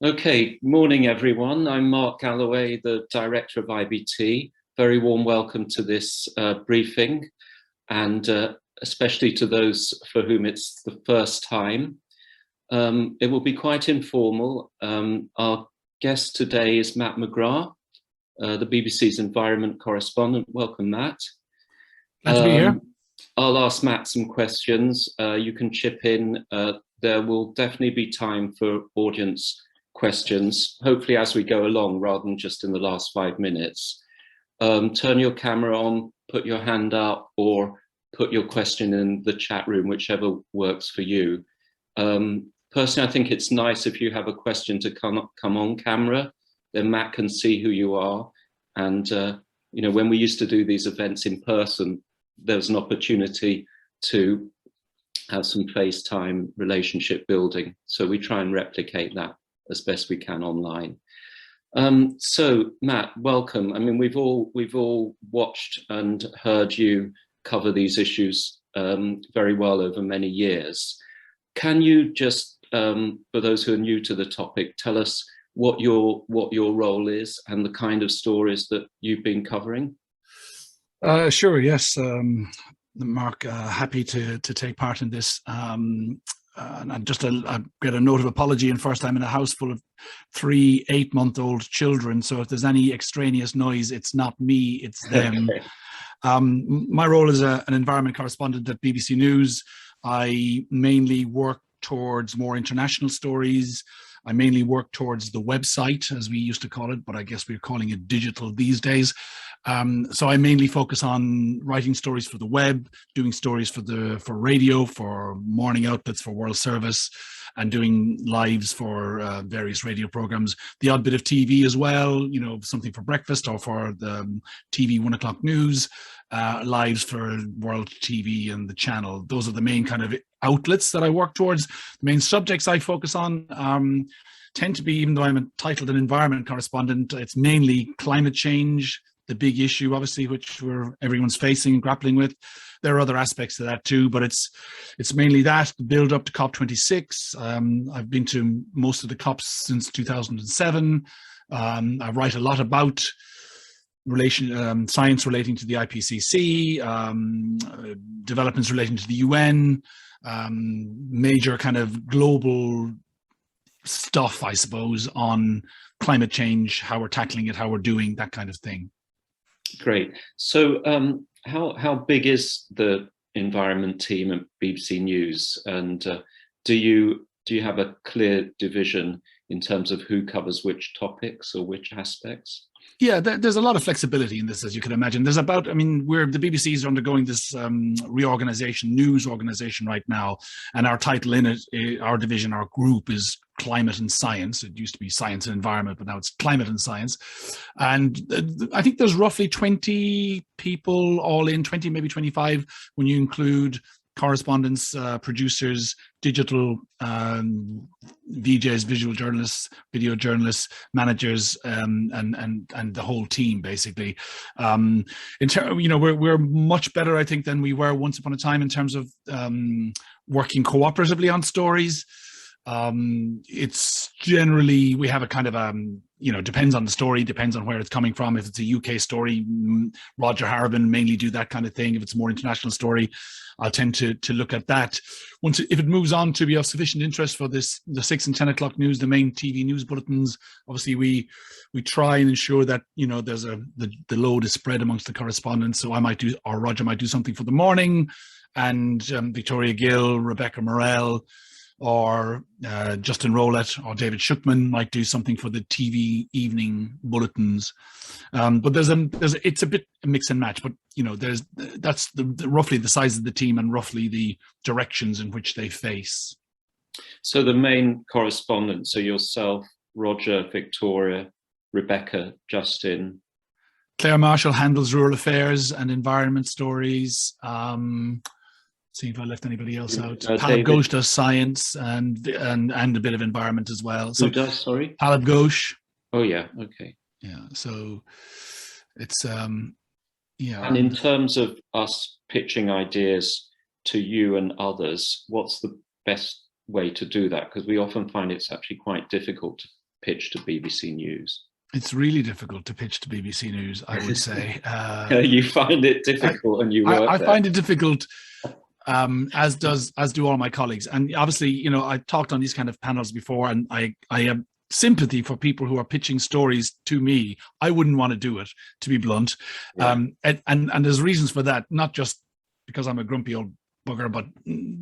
Okay, morning everyone. I'm Mark Galloway, the Director of IBT. Very warm welcome to this briefing, and especially to those for whom it's the first time. It will be quite informal. Our guest today is Matt McGrath, the BBC's environment correspondent. Welcome, Matt. Glad to be here. I'll ask Matt some questions. You can chip in. There will definitely be time for audience questions, hopefully as we go along rather than just in the last 5 minutes. Turn your camera on, put your hand up, or put your question in the chat room, whichever works for you. Personally, I think it's nice if you have a question to come on camera, then Matt can see who you are. And you know, when we used to do these events in person, there was an opportunity to have some FaceTime relationship building. So we try and replicate that as best we can online. So Matt, welcome. I mean, we've all watched and heard you cover these issues very well over many years. Can you just, for those who are new to the topic, tell us what your role is and the kind of stories that you've been covering? Sure, yes. Mark, happy to take part in this. And just I get a note of apology. And first, I'm in a house full of 3 8-month-old children. So if there's any extraneous noise, it's not me, it's them. My role as an environment correspondent at BBC News, I mainly work towards more international stories. I mainly work towards the website, as we used to call it, but I guess we're calling it digital these days. So I mainly focus on writing stories for the web, doing stories for radio, for morning outlets, for World Service, and doing lives for various radio programs. The odd bit of TV as well, you know, something for breakfast or for the TV 1 o'clock news, lives for World TV and the channel. Those are the main kind of outlets that I work towards. The main subjects I focus on tend to be, even though I'm titled an environment correspondent, it's mainly climate change, the big issue, obviously, which everyone's facing and grappling with. There are other aspects to that too, but it's mainly that, the build up to COP26. I've been to most of the COPs since 2007. I write a lot about science relating to the IPCC, developments relating to the UN, major kind of global stuff, I suppose, on climate change, how we're tackling it, how we're doing, that kind of thing. Great. So how big is the environment team at BBC News, and do you have a clear division in terms of who covers which topics or which aspects? Yeah, there's a lot of flexibility in this, as you can imagine. There's about, I mean, the BBC is undergoing this reorganization, news organization right now, and our title in it, our division, our group is Climate and Science. It used to be Science and Environment, but now it's Climate and Science. And I think there's roughly 20 people all in, 20, maybe 25, when you include correspondents, producers, digital VJs, visual journalists, video journalists, managers, and the whole team, basically. You know, we're much better, I think, than we were once upon a time in terms of working cooperatively on stories. It's generally, we have a kind of you know, depends on the story, depends on where it's coming from. If it's a UK story, Roger Harabin mainly do that kind of thing. If it's a more international story, I'll tend to look at that. If it moves on to be of sufficient interest for the 6 and 10 o'clock news, the main TV news bulletins, obviously we try and ensure that, you know, there's the load is spread amongst the correspondents. So I might do, or Roger might do something for the morning, and Victoria Gill, Rebecca Morell, or Justin Rowlett or David Schuckman might do something for the TV evening bulletins. But it's a bit a mix and match, but you know, that's roughly the size of the team and roughly the directions in which they face. So the main correspondents, so yourself, Roger, Victoria, Rebecca, Justin. Claire Marshall handles rural affairs and environment stories. See if I left anybody else out. Talib Ghosh does science and a bit of environment as well. So who does, sorry? Talib Ghosh. Oh yeah, okay. Yeah, so it's yeah. And in terms of us pitching ideas to you and others, what's the best way to do that? Because we often find it's actually quite difficult pitch to BBC News? It's really difficult to pitch to BBC News, I would say. You find it difficult, and you work I there. find it difficult, as do all my colleagues. And obviously, you know, I've talked on these kind of panels before, and I have sympathy for people who are pitching stories to me. I wouldn't want to do it, to be blunt. Yeah. And there's reasons for that, not just because I'm a grumpy old bugger, but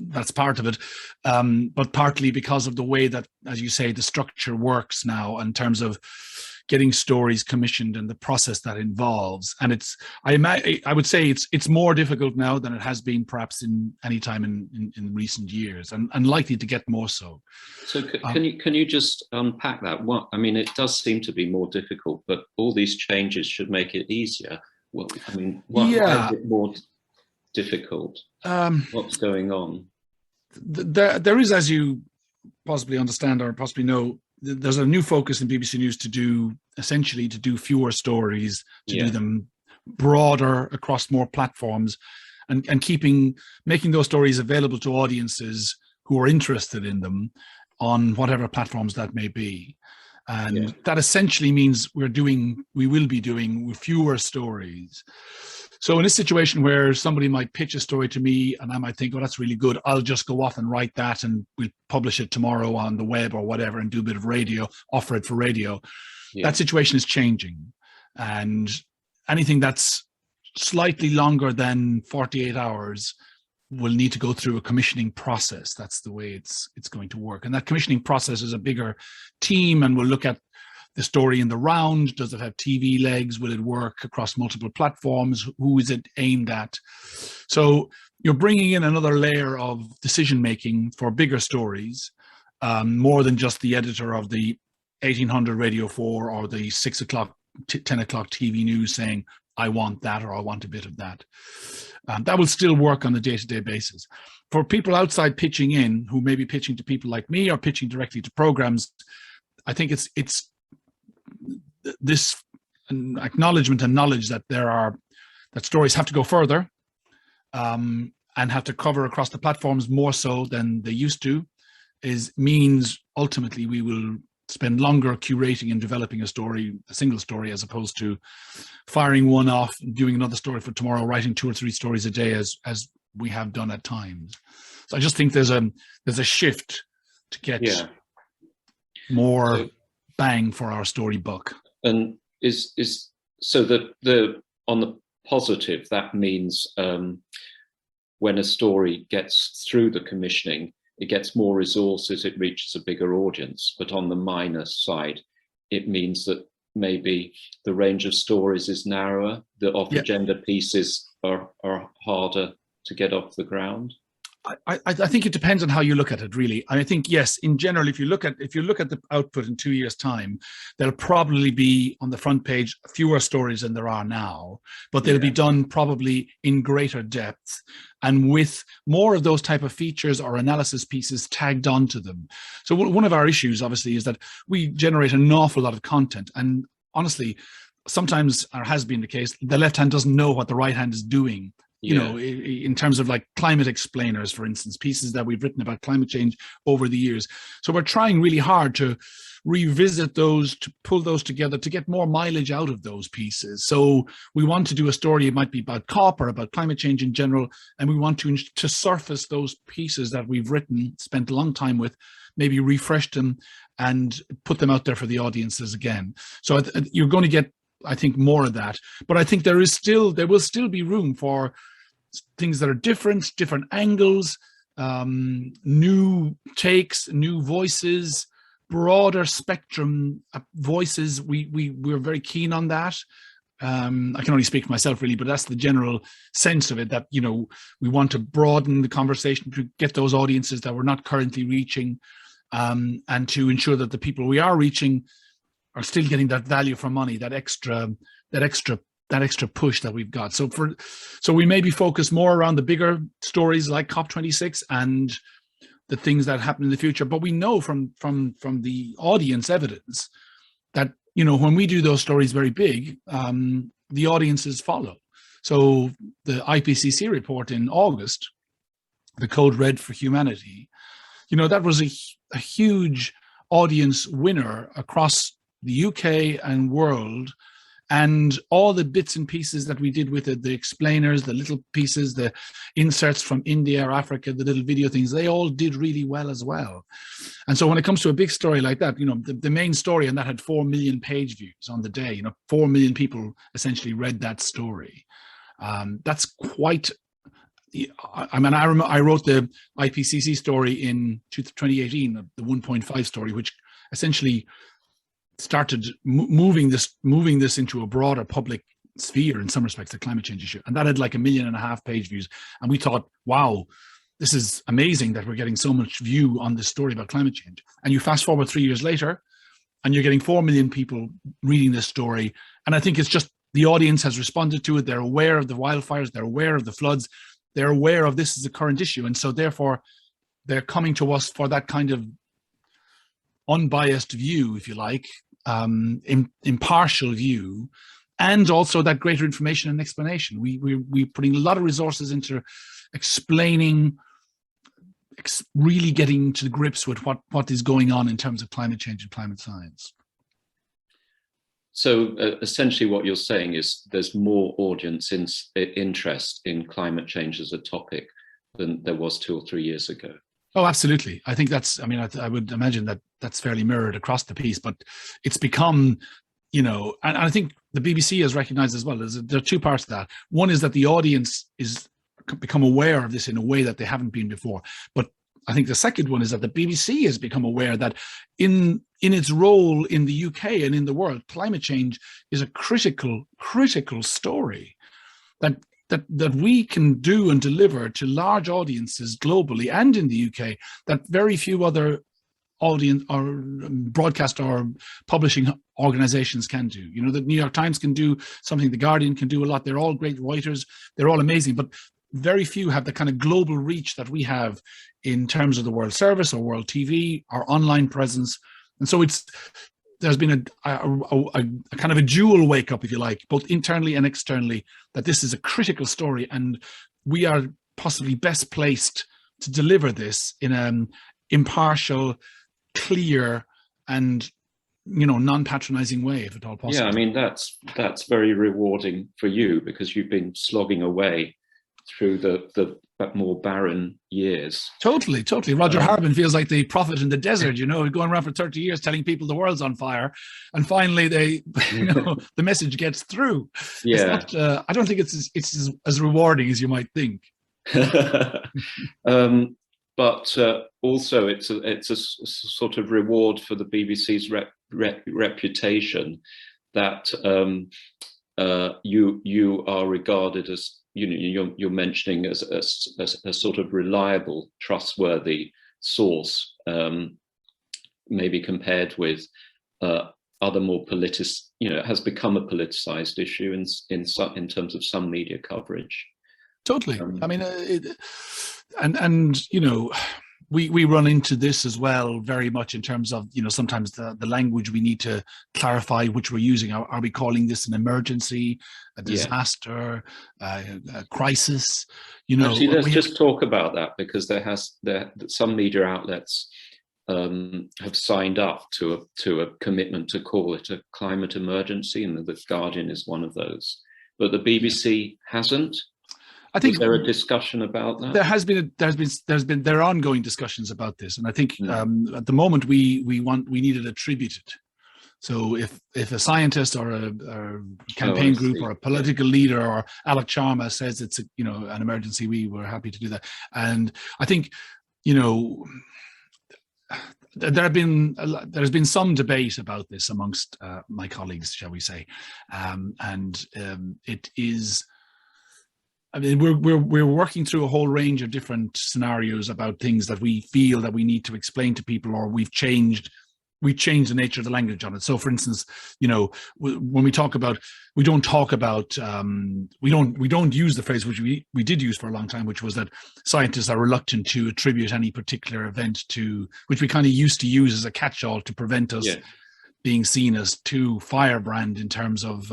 that's part of it. But partly because of the way that, as you say, the structure works now in terms of getting stories commissioned and the process that involves. And it's, I would say it's more difficult now than it has been perhaps in any time in recent years, and likely to get more so. So can you just unpack that? What, I mean, it does seem to be more difficult, but all these changes should make it easier. Well, I mean, why is it more difficult? What's going on? There is, as you possibly understand or possibly know, there's a new focus in BBC News to do fewer stories, to do them broader across more platforms, and making those stories available to audiences who are interested in them on whatever platforms that may be. And that essentially means we will be doing fewer stories. So in a situation where somebody might pitch a story to me and I might think, oh, that's really good, I'll just go off and write that and we'll publish it tomorrow on the web or whatever and do a bit of radio, offer it for radio. That situation is changing. And anything that's slightly longer than 48 hours will need to go through a commissioning process. That's the way it's going to work. And that commissioning process is a bigger team, and we'll look at the story in the round. Does it have TV legs? Will it work across multiple platforms? Who is it aimed at? So you're bringing in another layer of decision-making for bigger stories, more than just the editor of the 1800 Radio 4 or the 6 o'clock, 10 o'clock TV news saying, I want that, or I want a bit of that. That will still work on a day-to-day basis. For people outside pitching in, who may be pitching to people like me or pitching directly to programs, I think it's this acknowledgement and knowledge that that stories have to go further, and have to cover across the platforms more so than they used to, means ultimately we will spend longer curating and developing a single story, as opposed to firing one off, doing another story for tomorrow, writing 2 or 3 stories a day as we have done at times. So I just think there's a shift to get more bang for our story buck. And so that on the positive, that means when a story gets through the commissioning, it gets more resources, it reaches a bigger audience. But on the minus side, it means that maybe the range of stories is narrower, the off-agenda pieces are harder to get off the ground. I think it depends on how you look at it, really. I think, yes, in general, if you look at the output in 2 years' time, there'll probably be on the front page fewer stories than there are now, but they'll be done probably in greater depth and with more of those type of features or analysis pieces tagged onto them. So one of our issues, obviously, is that we generate an awful lot of content, and honestly, sometimes, or has been the case, the left hand doesn't know what the right hand is doing. You know, in terms of like climate explainers, for instance, pieces that we've written about climate change over the years. So we're trying really hard to revisit those, to pull those together, to get more mileage out of those pieces. So we want to do a story, it might be about COP or about climate change in general, and we want to surface those pieces that we've written, spent a long time with, maybe refresh them and put them out there for the audiences again. So you're going to get, I think, more of that. But I think there will still be room for things that are different angles, new takes, new voices, broader spectrum voices. We're very keen on that. I can only speak for myself, really, but that's the general sense of it, that, you know, we want to broaden the conversation to get those audiences that we're not currently reaching, and to ensure that the people we are reaching are still getting that value for money, that extra push that we've got. So we maybe focus more around the bigger stories like COP26 and the things that happen in the future. But we know from the audience evidence that, you know, when we do those stories very big, the audiences follow. So the IPCC report in August, the Code Red for Humanity, you know, that was a huge audience winner across the UK and world. And all the bits and pieces that we did with it, the explainers, the little pieces, the inserts from India or Africa, the little video things, they all did really well as well. And so when it comes to a big story like that, you know, the main story, and that had 4 million page views on the day, you know, 4 million people essentially read that story. That's quite, I mean, I wrote the IPCC story in 2018, the 1.5 story, which essentially started moving this into a broader public sphere in some respects, the climate change issue. And that had like 1.5 million page views. And we thought, wow, this is amazing that we're getting so much view on this story about climate change. And you fast forward 3 years later, and you're getting 4 million people reading this story. And I think it's just the audience has responded to it. They're aware of the wildfires. They're aware of the floods. They're aware of this as a current issue. And so therefore, they're coming to us for that kind of unbiased view, if you like, impartial view, and also that greater information and explanation. We're putting a lot of resources into explaining, really getting to grips with what is going on in terms of climate change and climate science. So essentially what you're saying is there's more audience interest in climate change as a topic than there was 2 or 3 years ago. Oh, absolutely. I think that's, I mean, I would imagine that that's fairly mirrored across the piece, but it's become, you know, and I think the BBC has recognized as well, there are two parts to that. One is that the audience is become aware of this in a way that they haven't been before. But I think the second one is that the BBC has become aware that in its role in the UK and in the world, climate change is a critical story that we can do and deliver to large audiences globally and in the UK that very few other audience or broadcast or publishing organizations can do. You know, the New York Times can do something, the Guardian can do a lot. They're all great writers. They're all amazing, but very few have the kind of global reach that we have in terms of the World Service or World TV, our online presence. And so there's been a kind of a dual wake up, if you like, both internally and externally, that this is a critical story and we are possibly best placed to deliver this in an impartial, clear and, you know, non-patronizing way, if at all possible. Yeah, I mean, that's very rewarding for you because you've been slogging away through the more barren years. Totally. Roger Harbin feels like the prophet in the desert, you know, going around for 30 years telling people the world's on fire, and finally the message gets through. Yeah. It's not, I don't think it's as rewarding as you might think. But also it's a sort of reward for the BBC's reputation that you are regarded as, you know, you're mentioning as a sort of reliable, trustworthy source, maybe compared with other more it has become a politicized issue in terms of some media coverage. Totally. I mean, and you know, we run into this as well very much in terms of, you know, sometimes the language we need to clarify which we're using. Are we calling this an emergency, a disaster, a crisis? You know, actually, let's just talk about that, because some media outlets have signed up to a commitment to call it a climate emergency, and the Guardian is one of those, but the BBC hasn't. I think there a discussion about that? There are ongoing discussions about this, and I think at the moment we need it attributed. So if a scientist or a campaign group or a political leader or Alec Sharma says it's an emergency, we were happy to do that. And I think, you know, there's been some debate about this amongst my colleagues, shall we say, and it is. I mean, we're working through a whole range of different scenarios about things that we feel that we need to explain to people, or we've changed the nature of the language on it. So, for instance, you know, when we don't use the phrase which we did use for a long time, which was that scientists are reluctant to attribute any particular event to, which we kind of used to use as a catch-all to prevent us being seen as too firebrand in terms of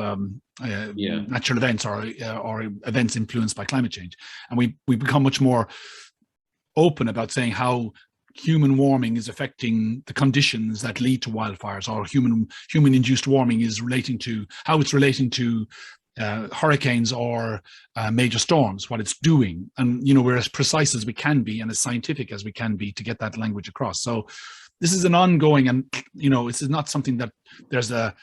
natural events or events influenced by climate change. And we become much more open about saying how human warming is affecting the conditions that lead to wildfires, or human-induced warming is relating to how it's relating to hurricanes or major storms, what it's doing. And, you know, we're as precise as we can be and as scientific as we can be to get that language across. So this is an ongoing, and, you know, this is not something that there's a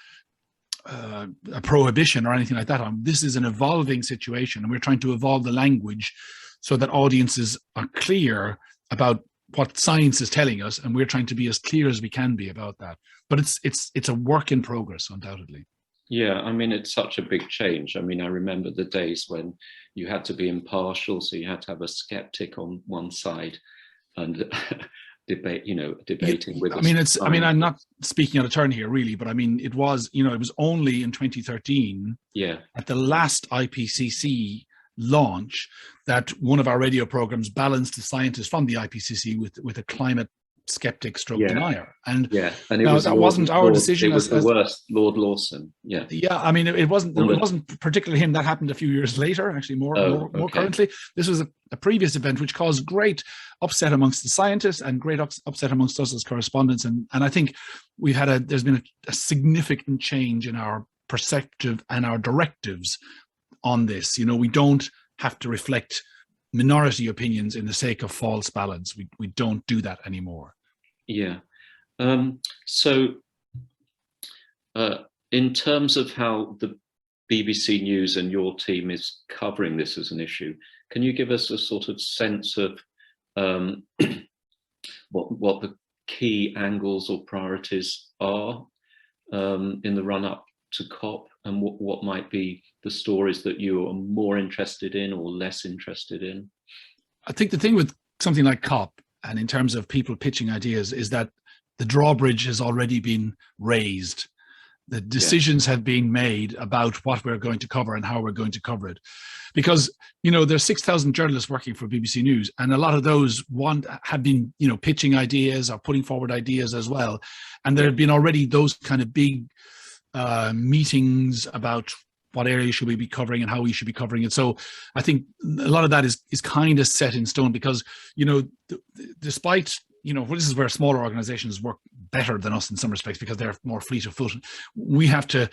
prohibition or anything like that on. This is an evolving situation, and we're trying to evolve the language so that audiences are clear about what science is telling us, and we're trying to be as clear as we can be about that. But it's a work in progress, undoubtedly. Yeah, I mean, it's such a big change. I mean, I remember the days when you had to be impartial, so you had to have a skeptic on one side and debating with. I mean, I'm not speaking out of turn here, really, but I mean, it was only in 2013, at the last IPCC launch, that one of our radio programs balanced a scientist from the IPCC with a climate skeptic stroke denier. And that wasn't our decision. It was the worst, Lord Lawson. I mean, it wasn't particularly him. That happened a few years later, actually, more currently. This was a previous event which caused great upset amongst the scientists and great upset amongst us as correspondents. And I think there's been a significant change in our perspective and our directives on this. You know, we don't have to reflect minority opinions in the sake of false balance. We don't do that anymore. Yeah. So in terms of how the BBC News and your team is covering this as an issue, can you give us a sort of sense of what the key angles or priorities are in the run-up to COP, and what might be the stories that you are more interested in or less interested in? I think the thing with something like COP, and in terms of people pitching ideas, is that the drawbridge has already been raised. The decisions have been made about what we're going to cover and how we're going to cover it. Because, you know, there's 6,000 journalists working for BBC News, and a lot of those have been, you know, pitching ideas or putting forward ideas as well. And there have been already those kind of big meetings about what areas should we be covering and how we should be covering it. So I think a lot of that is kind of set in stone, because, you know, despite, you know, this is where smaller organizations work better than us in some respects, because they're more fleet of foot. We have to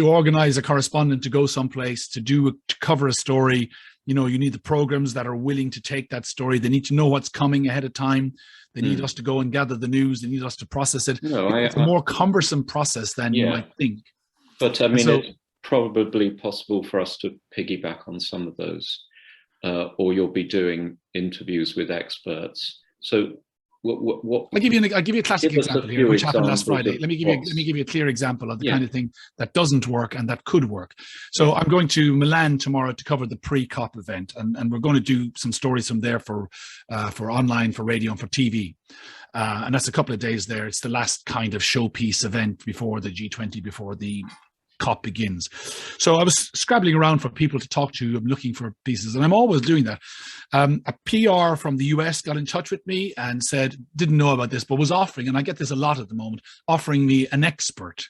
organize a correspondent to go someplace to cover a story. You know, you need the programs that are willing to take that story. They need to know what's coming ahead of time. They need us to go and gather the news. They need us to process it. It's a more cumbersome process than you might think. But I mean, it's probably possible for us to piggyback on some of those, or you'll be doing interviews with experts. So what I'll give you a classic example here, which happened last Friday. Let me give you a clear example of the kind of thing that doesn't work and that could work. So I'm going to Milan tomorrow to cover the pre-COP event, and we're going to do some stories from there for online, for radio, and for TV. And that's a couple of days there. It's the last kind of showpiece event before the G20, before the COP begins. So I was scrabbling around for people to talk to. I'm looking for pieces, and I'm always doing that. A PR from the US got in touch with me and said, didn't know about this, but was offering, and I get this a lot at the moment, offering me an expert.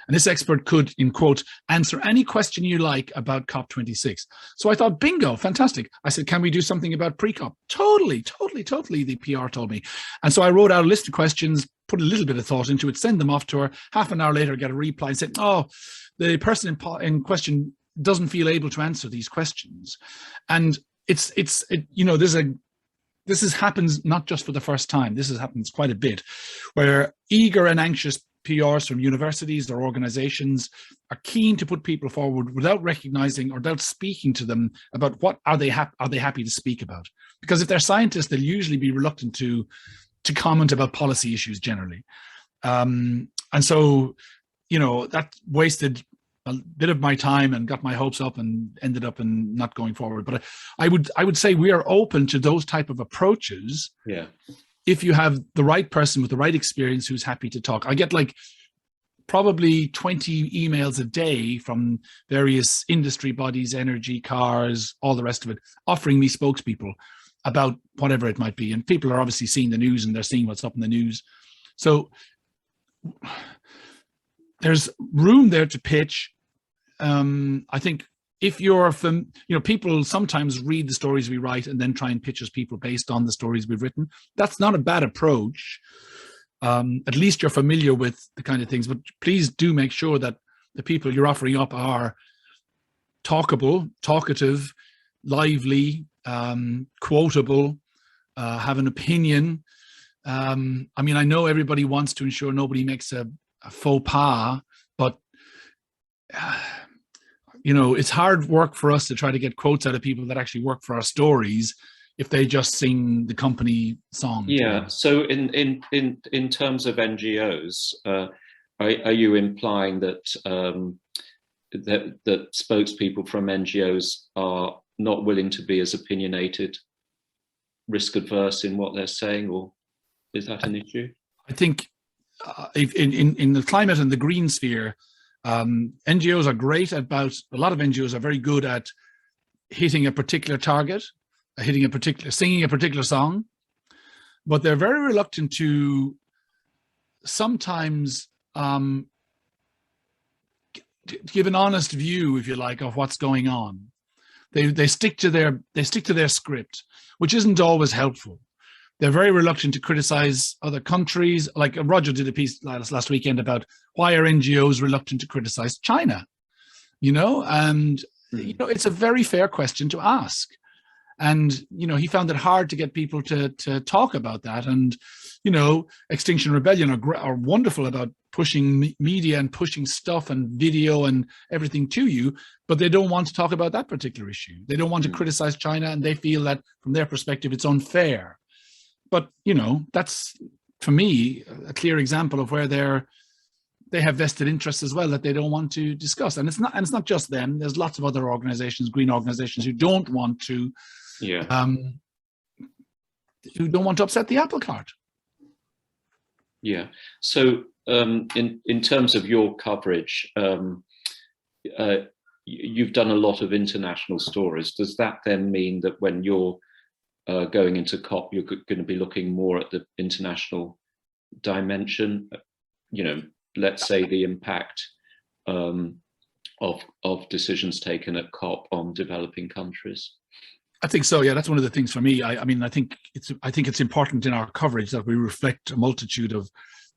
And this expert could, in quote, answer any question you like about COP26. So I thought, bingo, fantastic. I said, can we do something about pre-COP? Totally, the PR told me. And so I wrote out a list of questions, put a little bit of thought into it, send them off to her. Half an hour later, get a reply and said, oh, the person in question doesn't feel able to answer these questions. And you know, this happens not just for the first time. This happens quite a bit, where eager and anxious PRs from universities or organizations are keen to put people forward without recognizing or without speaking to them about what are they happy to speak about. Because if they're scientists, they'll usually be reluctant to comment about policy issues generally. And so, you know, that wasted a bit of my time and got my hopes up and ended up in not going forward. But I would say we are open to those type of approaches. Yeah. If you have the right person with the right experience who's happy to talk. I get like probably 20 emails a day from various industry bodies, energy, cars, all the rest of it, offering me spokespeople about whatever it might be. And people are obviously seeing the news and they're seeing what's up in the news. So there's room there to pitch. I think if you're from, people sometimes read the stories we write and then try and pitch us people based on the stories we've written. That's not a bad approach. At least you're familiar with the kind of things, but please do make sure that the people you're offering up are talkable, talkative, lively, quotable, have an opinion. I mean, I know everybody wants to ensure nobody makes a faux pas, but it's hard work for us to try to get quotes out of people that actually work for our stories if they just sing the company song. Yeah. So in terms of NGOs, are you implying that that spokespeople from NGOs are not willing to be as opinionated, risk adverse in what they're saying, or is that an issue? I think in the climate and the green sphere, NGOs are great about, a lot of NGOs are very good at hitting a particular target, singing a particular song, but they're very reluctant to sometimes give an honest view, if you like, of what's going on. They stick to their script, which isn't always helpful. They're very reluctant to criticize other countries. Like Roger did a piece last weekend about why are NGOs reluctant to criticize China, and it's a very fair question to ask. And, he found it hard to get people to talk about that. And, Extinction Rebellion are wonderful about pushing media and pushing stuff and video and everything to you, but they don't want to talk about that particular issue. They don't want to criticize China, and they feel that from their perspective, it's unfair. But, that's, for me, a clear example of where they have vested interests as well that they don't want to discuss. And it's not just them. There's lots of other organizations, green organizations, who don't want to, who don't want to upset the apple cart. Yeah. So in terms of your coverage, you've done a lot of international stories. Does that then mean that when you're going into COP, you're going to be looking more at the international dimension? Let's say the impact of decisions taken at COP on developing countries. I think so. Yeah, that's one of the things for me. I mean, I think it's important in our coverage that we reflect a multitude of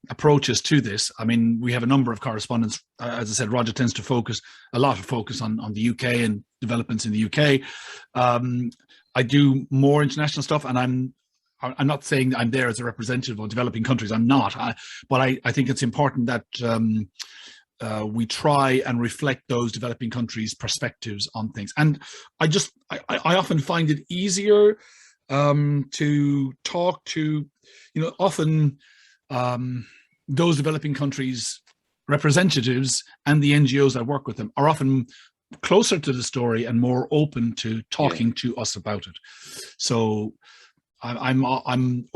approaches to this. I mean, we have a number of correspondents. As I said, Roger tends to focus on the UK and developments in the UK. I do more international stuff, and I'm not saying I'm there as a representative of developing countries. I'm not. But I think it's important that we try and reflect those developing countries' perspectives on things. And I often find it easier to talk to, often those developing countries' representatives and the NGOs that work with them are often closer to the story and more open to talking to us about it. So I'm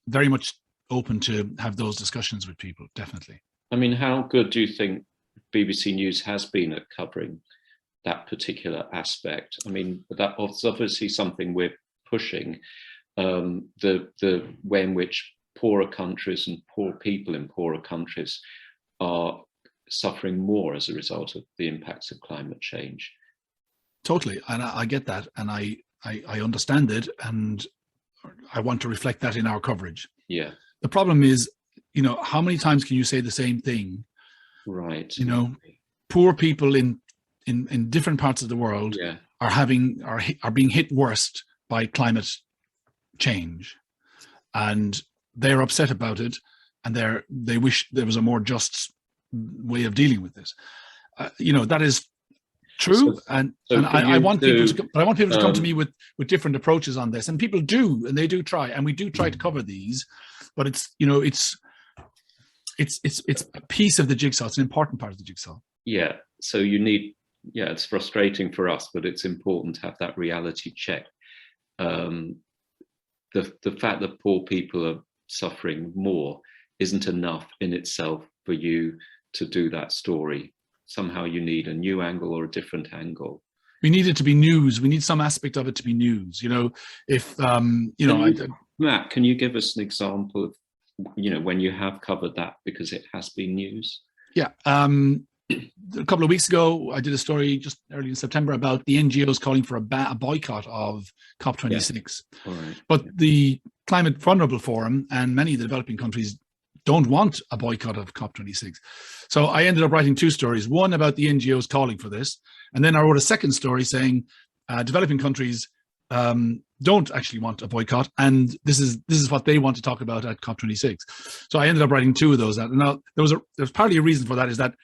very much open to have those discussions with people, definitely. I mean, how good do you think BBC News has been at covering that particular aspect? I mean, that's obviously something we're pushing, the way in which poorer countries and poor people in poorer countries are suffering more as a result of the impacts of climate change. Totally, and I get that, and I understand it, and I want to reflect that in our coverage. Yeah. The problem is, how many times can you say the same thing? Right. Poor people in different parts of the world are being hit worst by climate change, and they're upset about it, and they wish there was a more just way of dealing with this. That is true, and I want people to come to me with different approaches on this, and people do, and they do try, and we do try to cover these, but it's a piece of the jigsaw. It's an important part of the jigsaw. Yeah. So you need, it's frustrating for us, but it's important to have that reality check. The fact that poor people are suffering more isn't enough in itself for you to do that story. Somehow you need a new angle or a different angle. We need it to be news. We need some aspect of it to be news. Matt, can you give us an example of, when you have covered that because it has been news? Yeah. a couple of weeks ago, I did a story just early in September about the NGOs calling for a boycott of COP26. Yeah. All right. But the Climate Vulnerable Forum and many of the developing countries don't want a boycott of COP26. So I ended up writing two stories, one about the NGOs calling for this, and then I wrote a second story saying developing countries don't actually want a boycott, and this is what they want to talk about at COP26. So I ended up writing two of those. Now there's partly a reason for that, is that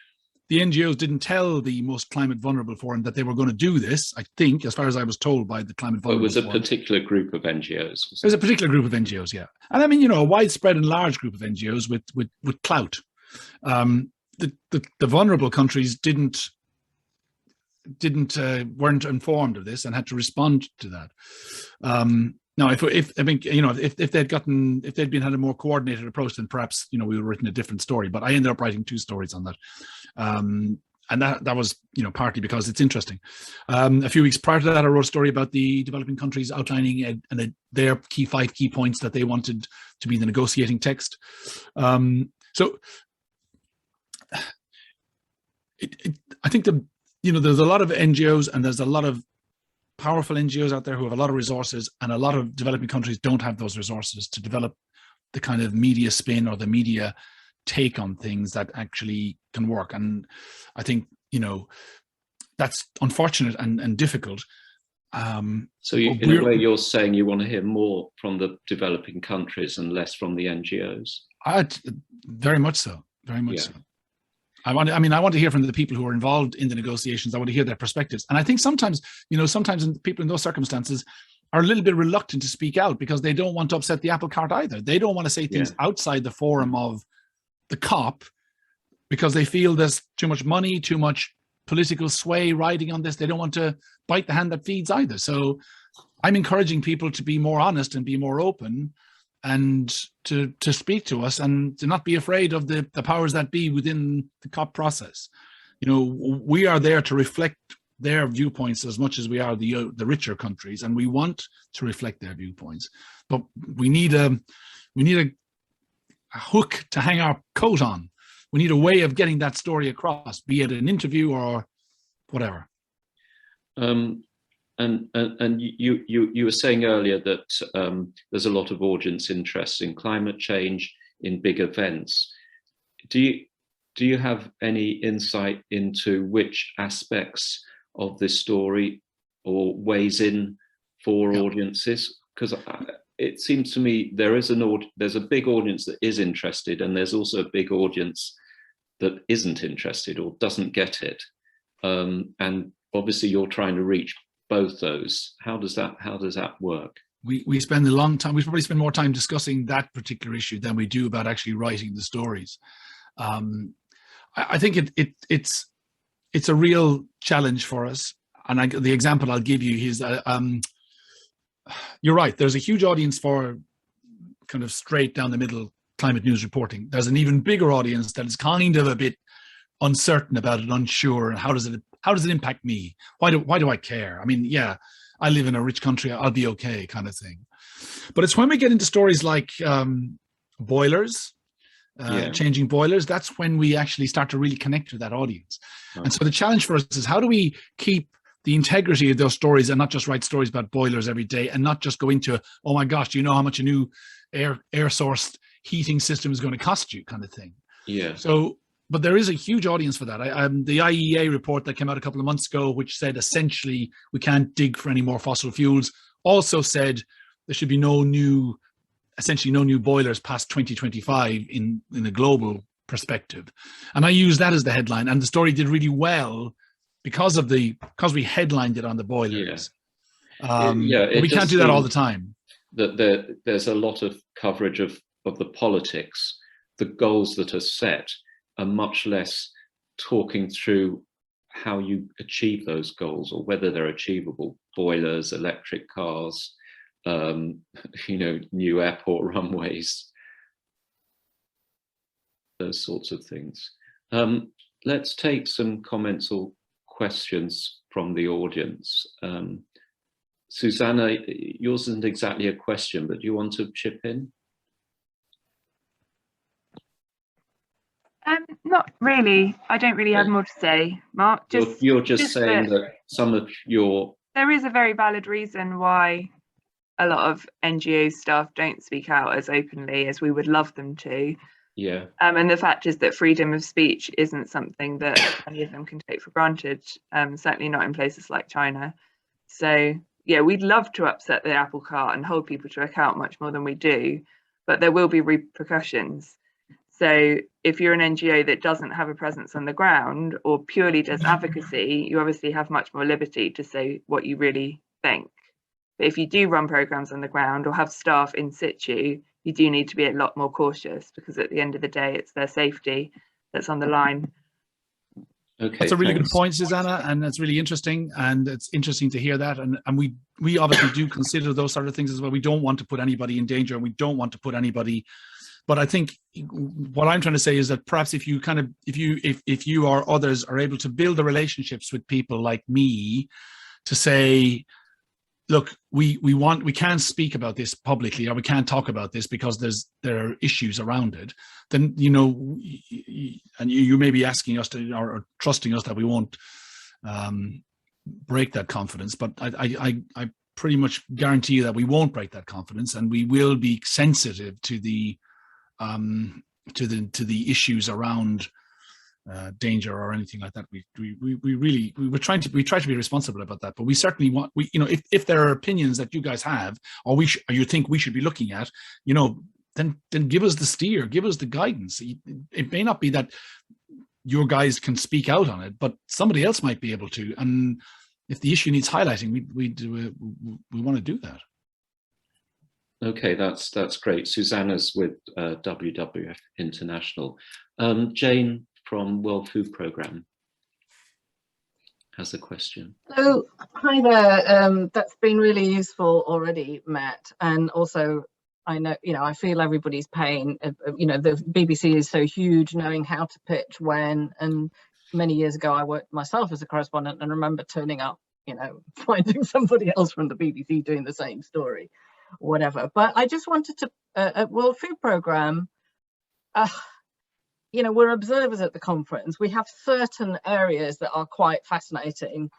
the NGOs didn't tell the most climate vulnerable forum that they were going to do this, I think, as far as I was told by the climate vulnerable It was a forum. particular group of NGOs. It was a particular group of NGOs, yeah. And I mean, a widespread and large group of NGOs with clout. The vulnerable countries weren't informed of this and had to respond to that. Now, if they'd had a more coordinated approach, then perhaps we would have written a different story. But I ended up writing two stories on that, and that was partly because it's interesting. A few weeks prior to that, I wrote a story about the developing countries outlining their five key points that they wanted to be the negotiating text. So I think there's a lot of NGOs and there's a lot of powerful NGOs out there who have a lot of resources, and a lot of developing countries don't have those resources to develop the kind of media spin or the media take on things that actually can work. And I think, that's unfortunate and difficult. So in a way, you're saying you want to hear more from the developing countries and less from the NGOs? Very much so, very much so. I want to hear from the people who are involved in the negotiations. I want to hear their perspectives. And I think sometimes people in those circumstances are a little bit reluctant to speak out because they don't want to upset the apple cart either. They don't want to say things outside the forum of the COP because they feel there's too much money, too much political sway riding on this. They don't want to bite the hand that feeds either. So I'm encouraging people to be more honest and be more open, and to speak to us, and to not be afraid of the powers that be within the COP process. We are there to reflect their viewpoints as much as we are the richer countries, and we want to reflect their viewpoints. But we need a hook to hang our coat on. We need a way of getting that story across, be it an interview or whatever. And you were saying earlier that there's a lot of audience interest in climate change, in big events. Do you have any insight into which aspects of this story or weighs in for audiences? Because it seems to me there's a big audience that is interested, and there's also a big audience that isn't interested or doesn't get it. And obviously you're trying to reach both those. How does that work? We spend a long time. We probably spend more time discussing that particular issue than we do about actually writing the stories. I think it's a real challenge for us. And the example I'll give you is you're right. There's a huge audience for kind of straight down the middle climate news reporting. There's an even bigger audience that is kind of a bit uncertain about it, unsure. And how does it impact me? Why do I care? I mean, yeah, I live in a rich country, I'll be okay, kind of thing. But it's when we get into stories like boilers, changing boilers, that's when we actually start to really connect to that audience. And so the challenge for us is, how do we keep the integrity of those stories and not just write stories about boilers every day, and not just go into, oh my gosh, do you know how much a new air source heating system is going to cost you, kind of thing. Yeah. So, but there is a huge audience for that. The IEA report that came out a couple of months ago, which said essentially we can't dig for any more fossil fuels, also said there should be essentially no new boilers past 2025 in a global perspective. And I used that as the headline, and the story did really well because we headlined it on the boilers. We can't do that all the time. That there's a lot of coverage of the politics. The goals that are set are much less talking through how you achieve those goals or whether they're achievable. Boilers, electric cars, new airport runways, those sorts of things. Let's take some comments or questions from the audience. Susanna, yours isn't exactly a question, but do you want to chip in? Not really. I don't really have more to say, Mark. You're just saying that some of your... There is a very valid reason why a lot of NGO staff don't speak out as openly as we would love them to. Yeah. And the fact is that freedom of speech isn't something that any of them can take for granted, certainly not in places like China. So, yeah, we'd love to upset the apple cart and hold people to account much more than we do, but there will be repercussions. So if you're an NGO that doesn't have a presence on the ground or purely does advocacy, you obviously have much more liberty to say what you really think. But if you do run programs on the ground or have staff in situ, you do need to be a lot more cautious, because at the end of the day, it's their safety that's on the line. Okay, that's a really good point, Susanna, and that's really interesting, and it's interesting to hear that. And we obviously do consider those sort of things as well. We don't want to put anybody in danger, and we don't want to put anybody. But I think what I'm trying to say is that perhaps if you or others are able to build the relationships with people like me to say, look, we can't speak about this publicly, or we can't talk about this because there are issues around it, then, and you may be asking us to, or trusting us that we won't break that confidence. But I pretty much guarantee you that we won't break that confidence, and we will be sensitive to the issues around danger or anything like that. We try to be responsible about that, but we certainly want, if there are opinions that you guys have, or you think we should be looking at, then give us the steer, give us the guidance. It may not be that your guys can speak out on it, but somebody else might be able to. And if the issue needs highlighting, we want to do that. Okay, that's great. Susanna's with WWF International. Jane from World Food Programme has a question. So, hi there. That's been really useful already, Matt. And also, I know, I feel everybody's pain. The BBC is so huge, knowing how to pitch when. And many years ago, I worked myself as a correspondent and remember turning up, finding somebody else from the BBC doing the same story, whatever. But I just wanted to, at World Food Programme, we're observers at the conference. We have certain areas that are quite fascinating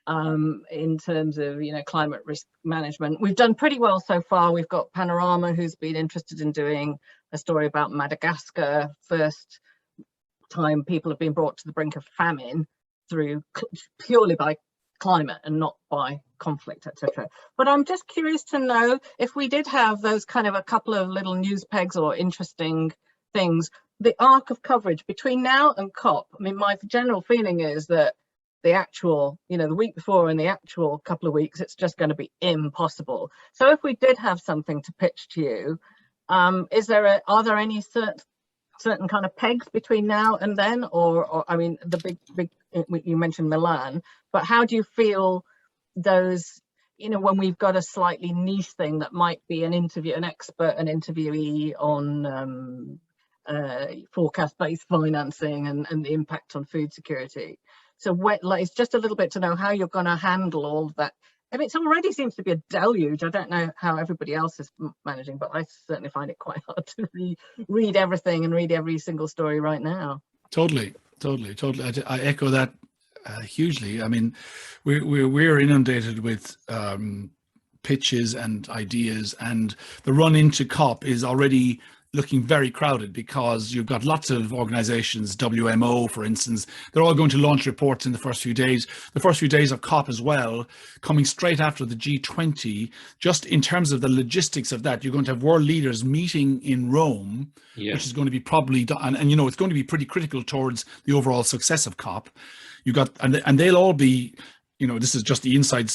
in terms of, climate risk management. We've done pretty well so far. We've got Panorama, who's been interested in doing a story about Madagascar. First time people have been brought to the brink of famine through purely by climate and not by conflict, etc. But I'm just curious to know if we did have those kind of a couple of little news pegs or interesting things, the arc of coverage between now and COP. I mean, my general feeling is that the actual, the week before and the actual couple of weeks, it's just going to be impossible. So if we did have something to pitch to you, are there any certain kind of pegs between now and then, or I mean, the big you mentioned Milan, but how do you feel those, when we've got a slightly niche thing that might be an expert, an interviewee on forecast-based financing and the impact on food security. So it's just a little bit to know how you're going to handle all of that. I mean, it already seems to be a deluge. I don't know how everybody else is managing, but I certainly find it quite hard to read everything and read every single story right now. Totally. I echo that hugely. I mean, we're inundated with pitches and ideas, and the run into COP is already looking very crowded because you've got lots of organizations, WMO, for instance, they're all going to launch reports in the first few days. The first few days of COP as well, coming straight after the G20, just in terms of the logistics of that, you're going to have world leaders meeting in Rome, which is going to be probably, and it's going to be pretty critical towards the overall success of COP. And they'll all be, this is just the inside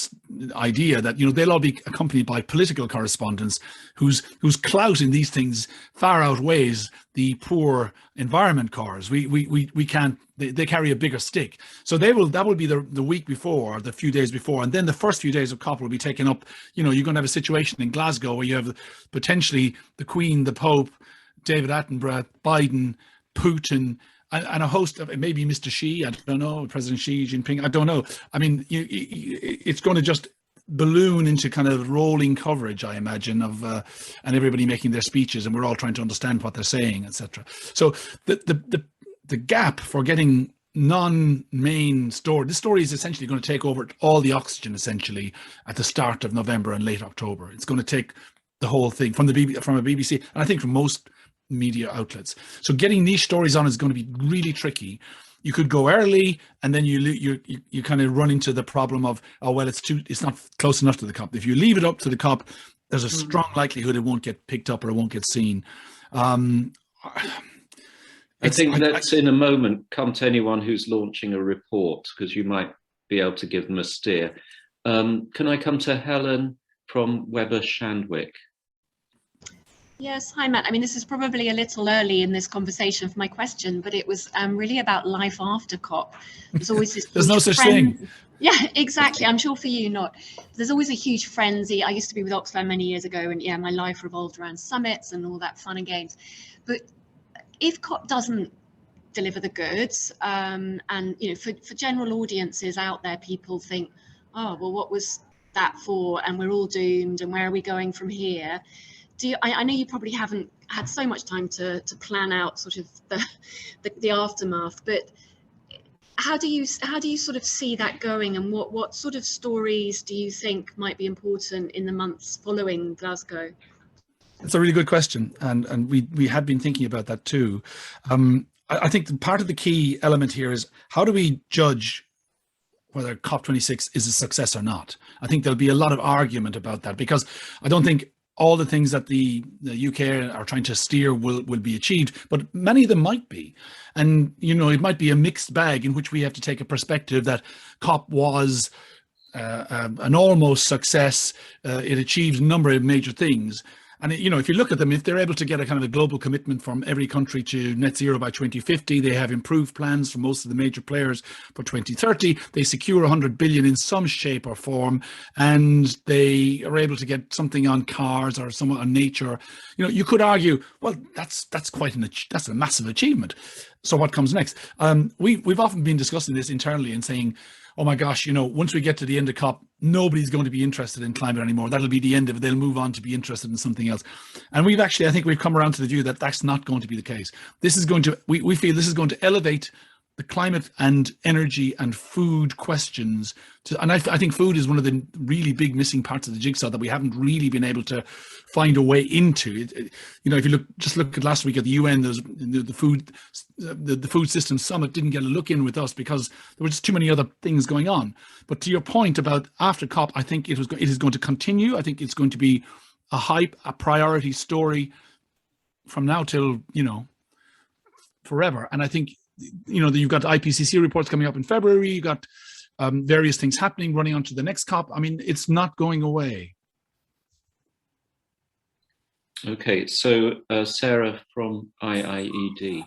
idea that, they'll all be accompanied by political correspondents whose clout in these things far outweighs the poor environment corps. We can't, they carry a bigger stick. So that will be the week before, or the few days before. And then the first few days of COP will be taken up. You're going to have a situation in Glasgow where you have potentially the Queen, the Pope, David Attenborough, Biden, Putin, and a host of, maybe Mr. Xi, I don't know, President Xi Jinping, I don't know. I mean, it's going to just balloon into kind of rolling coverage, I imagine, of and everybody making their speeches, and we're all trying to understand what they're saying, etc. So the the gap for getting non-main story. This story is essentially going to take over all the oxygen essentially at the start of November and late October. It's going to take the whole thing from a BBC, and I think from most media outlets. So getting niche stories on is going to be really tricky. You could go early, and then you kind of run into the problem of, oh well, it's not close enough to the COP. If you leave it up to the COP, there's a strong likelihood it won't get picked up or it won't get seen. I think let's in a moment come to anyone who's launching a report, because you might be able to give them a steer. Can I come to Helen from Weber Shandwick? Yes, hi Matt. I mean, this is probably a little early in this conversation for my question, but it was really about life after COP. There's always this There's no such thing. Yeah, exactly. I'm sure for you not. There's always a huge frenzy. I used to be with Oxfam many years ago, and yeah, my life revolved around summits and all that fun and games. But if COP doesn't deliver the goods, and for general audiences out there, people think, oh well, what was that for? And we're all doomed. And where are we going from here? I know you probably haven't had so much time to plan out sort of the aftermath, but how do you sort of see that going, and what sort of stories do you think might be important in the months following Glasgow? That's a really good question, and we had been thinking about that too. I think part of the key element here is, how do we judge whether COP26 is a success or not? I think there'll be a lot of argument about that, because I don't think all the things that the UK are trying to steer will be achieved, but many of them might be. And, it might be a mixed bag in which we have to take a perspective that COP was an almost success. It achieved a number of major things. And, if you look at them, if they're able to get a kind of a global commitment from every country to net zero by 2050, they have improved plans for most of the major players for 2030. They secure 100 billion in some shape or form, and they are able to get something on cars or somewhat on nature. You could argue, well, that's a massive achievement. So what comes next? We've often been discussing this internally and saying, oh my gosh, once we get to the end of COP, nobody's going to be interested in climate anymore. That'll be the end of it. They'll move on to be interested in something else. And I think we've come around to the view that that's not going to be the case. This is going to, we feel this is going to elevate the climate and energy and food questions and I think food is one of the really big missing parts of the jigsaw that we haven't really been able to find a way into. If you look at last week at the UN, there's the food system summit didn't get a look in with us because there were just too many other things going on. But to your point about after COP, I think it is going to continue. I think it's going to be a priority story from now till forever. And I think you've got IPCC reports coming up in February. You've got various things happening, running on to the next COP. I mean, it's not going away. Okay, so Sarah from IIED.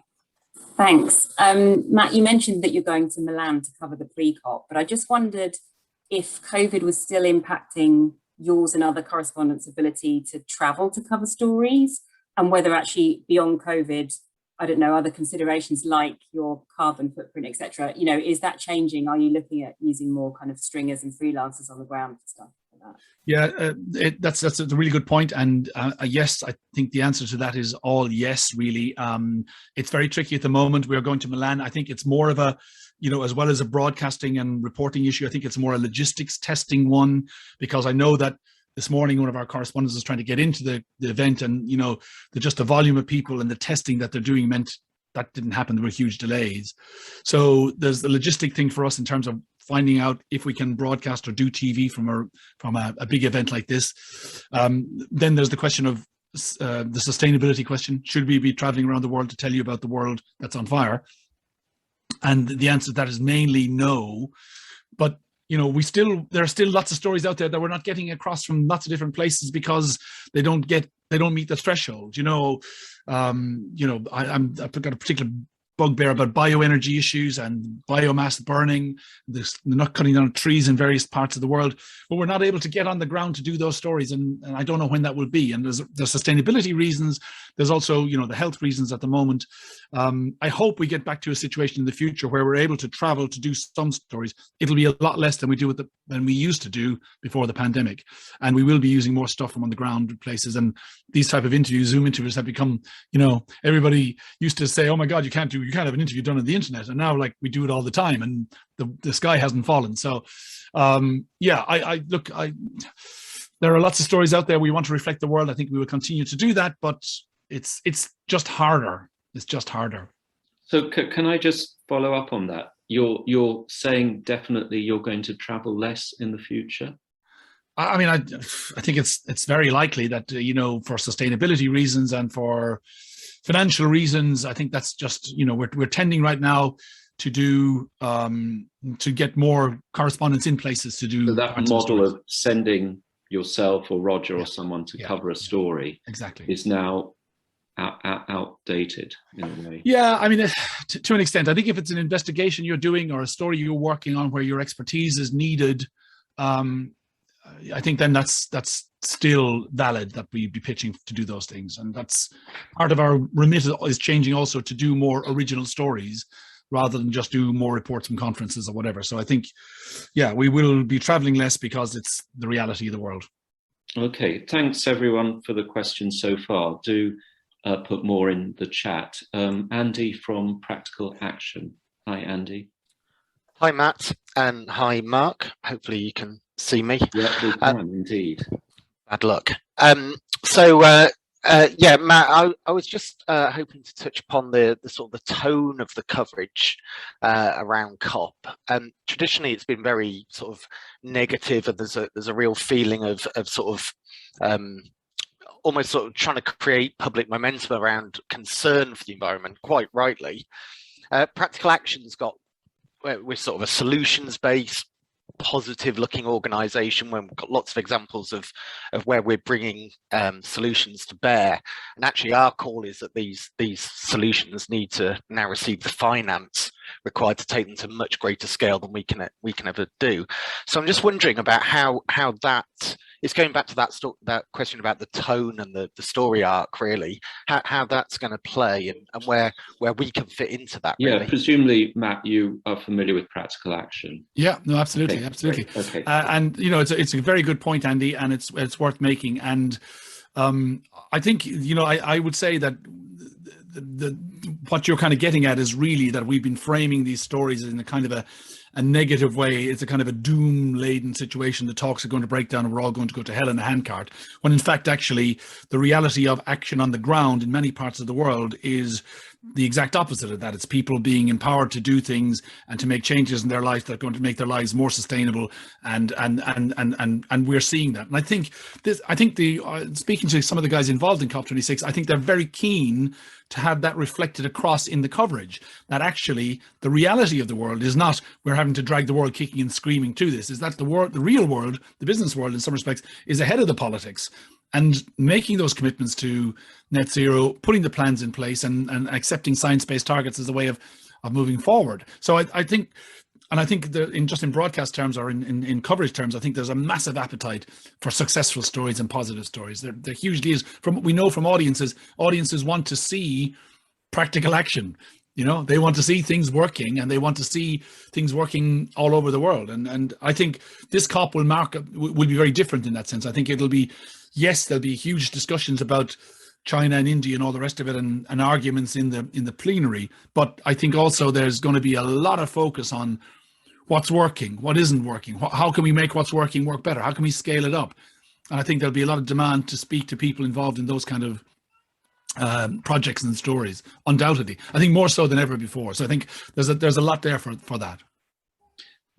Thanks. Matt, you mentioned that you're going to Milan to cover the pre-COP, but I just wondered if COVID was still impacting yours and other correspondents' ability to travel to cover stories, and whether actually beyond COVID, I don't know, other considerations like your carbon footprint, etc. Is that changing? Are you looking at using more kind of stringers and freelancers on the ground for stuff like that? Yeah, that's a really good point. And yes, I think the answer to that is all yes, really. It's very tricky at the moment. We are going to Milan. I think it's more of a, as well as a broadcasting and reporting issue, I think it's more a logistics testing one, because I know that this morning, one of our correspondents was trying to get into the event, and the volume of people and the testing that they're doing meant that didn't happen. There were huge delays. So there's the logistic thing for us in terms of finding out if we can broadcast or do TV from a big event like this. Then there's the question of the sustainability question. Should we be traveling around the world to tell you about the world that's on fire? And the answer to that is mainly no. But there are still lots of stories out there that we're not getting across from lots of different places because they don't meet the threshold. I've got a particular bugbear about bioenergy issues and biomass burning, the not cutting down trees in various parts of the world, but we're not able to get on the ground to do those stories, and I don't know when that will be. And there's sustainability reasons, there's also the health reasons at the moment. I hope we get back to a situation in the future where we're able to travel to do some stories. It'll be a lot less than we used to do before the pandemic, and we will be using more stuff from on the ground places. And these type of interviews, Zoom interviews, have become, everybody used to say, oh my God, you can't do you can't have an interview done on the internet, and now like we do it all the time, and the sky hasn't fallen. So yeah, I look, there are lots of stories out there. We want to reflect the world. I think we will continue to do that, but it's just harder. It's just harder. So can I just follow up on that? You're saying definitely you're going to travel less in the future? I mean, I think it's very likely that, you know, for sustainability reasons and for financial reasons, I think that's just, you know, we're tending right now to do to get more correspondents in places to do. So that model of sending yourself or Roger or someone to cover a story exactly is now outdated in a way. Yeah, I mean, to an extent. I think if it's an investigation you're doing or a story you're working on where your expertise is needed, I think then that's still valid that we'd be pitching to do those things. And that's part of our remit is changing also to do more original stories rather than just do more reports from conferences or whatever. So I think, yeah, we will be traveling less because it's the reality of the world. Okay, thanks everyone for the questions so far. Do put more in the chat. Andy from Practical Action. Hi, Andy. Hi, Matt, and hi, Mark. Hopefully you can see me. Yeah, we can indeed. Bad luck. Yeah, Matt, I was just hoping to touch upon the sort of the tone of the coverage around COP. Traditionally, it's been very sort of negative, and there's a real feeling of sort of almost sort of trying to create public momentum around concern for the environment, quite rightly. Practical Action's we're sort of a solutions-based, positive-looking organisation where we've got lots of examples of where we're bringing solutions to bear. And actually, our call is that these solutions need to now receive the finance required to take them to much greater scale than we can ever do. So I'm just wondering about how that. It's going back to that question about the tone and the story arc, really, how that's going to play and where we can fit into that. Really. Yeah, presumably, Matt, you are familiar with Practical Action. Yeah, no, absolutely, okay, absolutely. Okay. And you know, it's a very good point, Andy, and it's worth making. And I think, you know, I would say that what you're kind of getting at is really that we've been framing these stories in a kind of a negative way. It's a kind of a doom-laden situation. The talks are going to break down and we're all going to go to hell in a handcart. When in fact, actually, the reality of action on the ground in many parts of the world is the exact opposite of that. It's people being empowered to do things and to make changes in their life that are going to make their lives more sustainable. And we're seeing that. And I think speaking to some of the guys involved in COP26, I think they're very keen to have that reflected across in the coverage, that actually the reality of the world is not we're having to drag the world kicking and screaming to this, is that the real world, the business world in some respects, is ahead of the politics. And making those commitments to net zero, putting the plans in place and accepting science-based targets as a way of moving forward. So I think in broadcast terms or in coverage terms, I think there's a massive appetite for successful stories and positive stories. They're huge deals. From what we know from audiences want to see practical action. You know, they want to see things working, and they want to see things working all over the world. And I think this COP will be very different in that sense. I think it'll be, yes, there'll be huge discussions about China and India and all the rest of it, and arguments in the plenary. But I think also there's going to be a lot of focus on what's working, what isn't working, how can we make what's working work better, how can we scale it up. And I think there'll be a lot of demand to speak to people involved in those kind of projects and stories, undoubtedly. I think more so than ever before. So I think there's a lot there for that.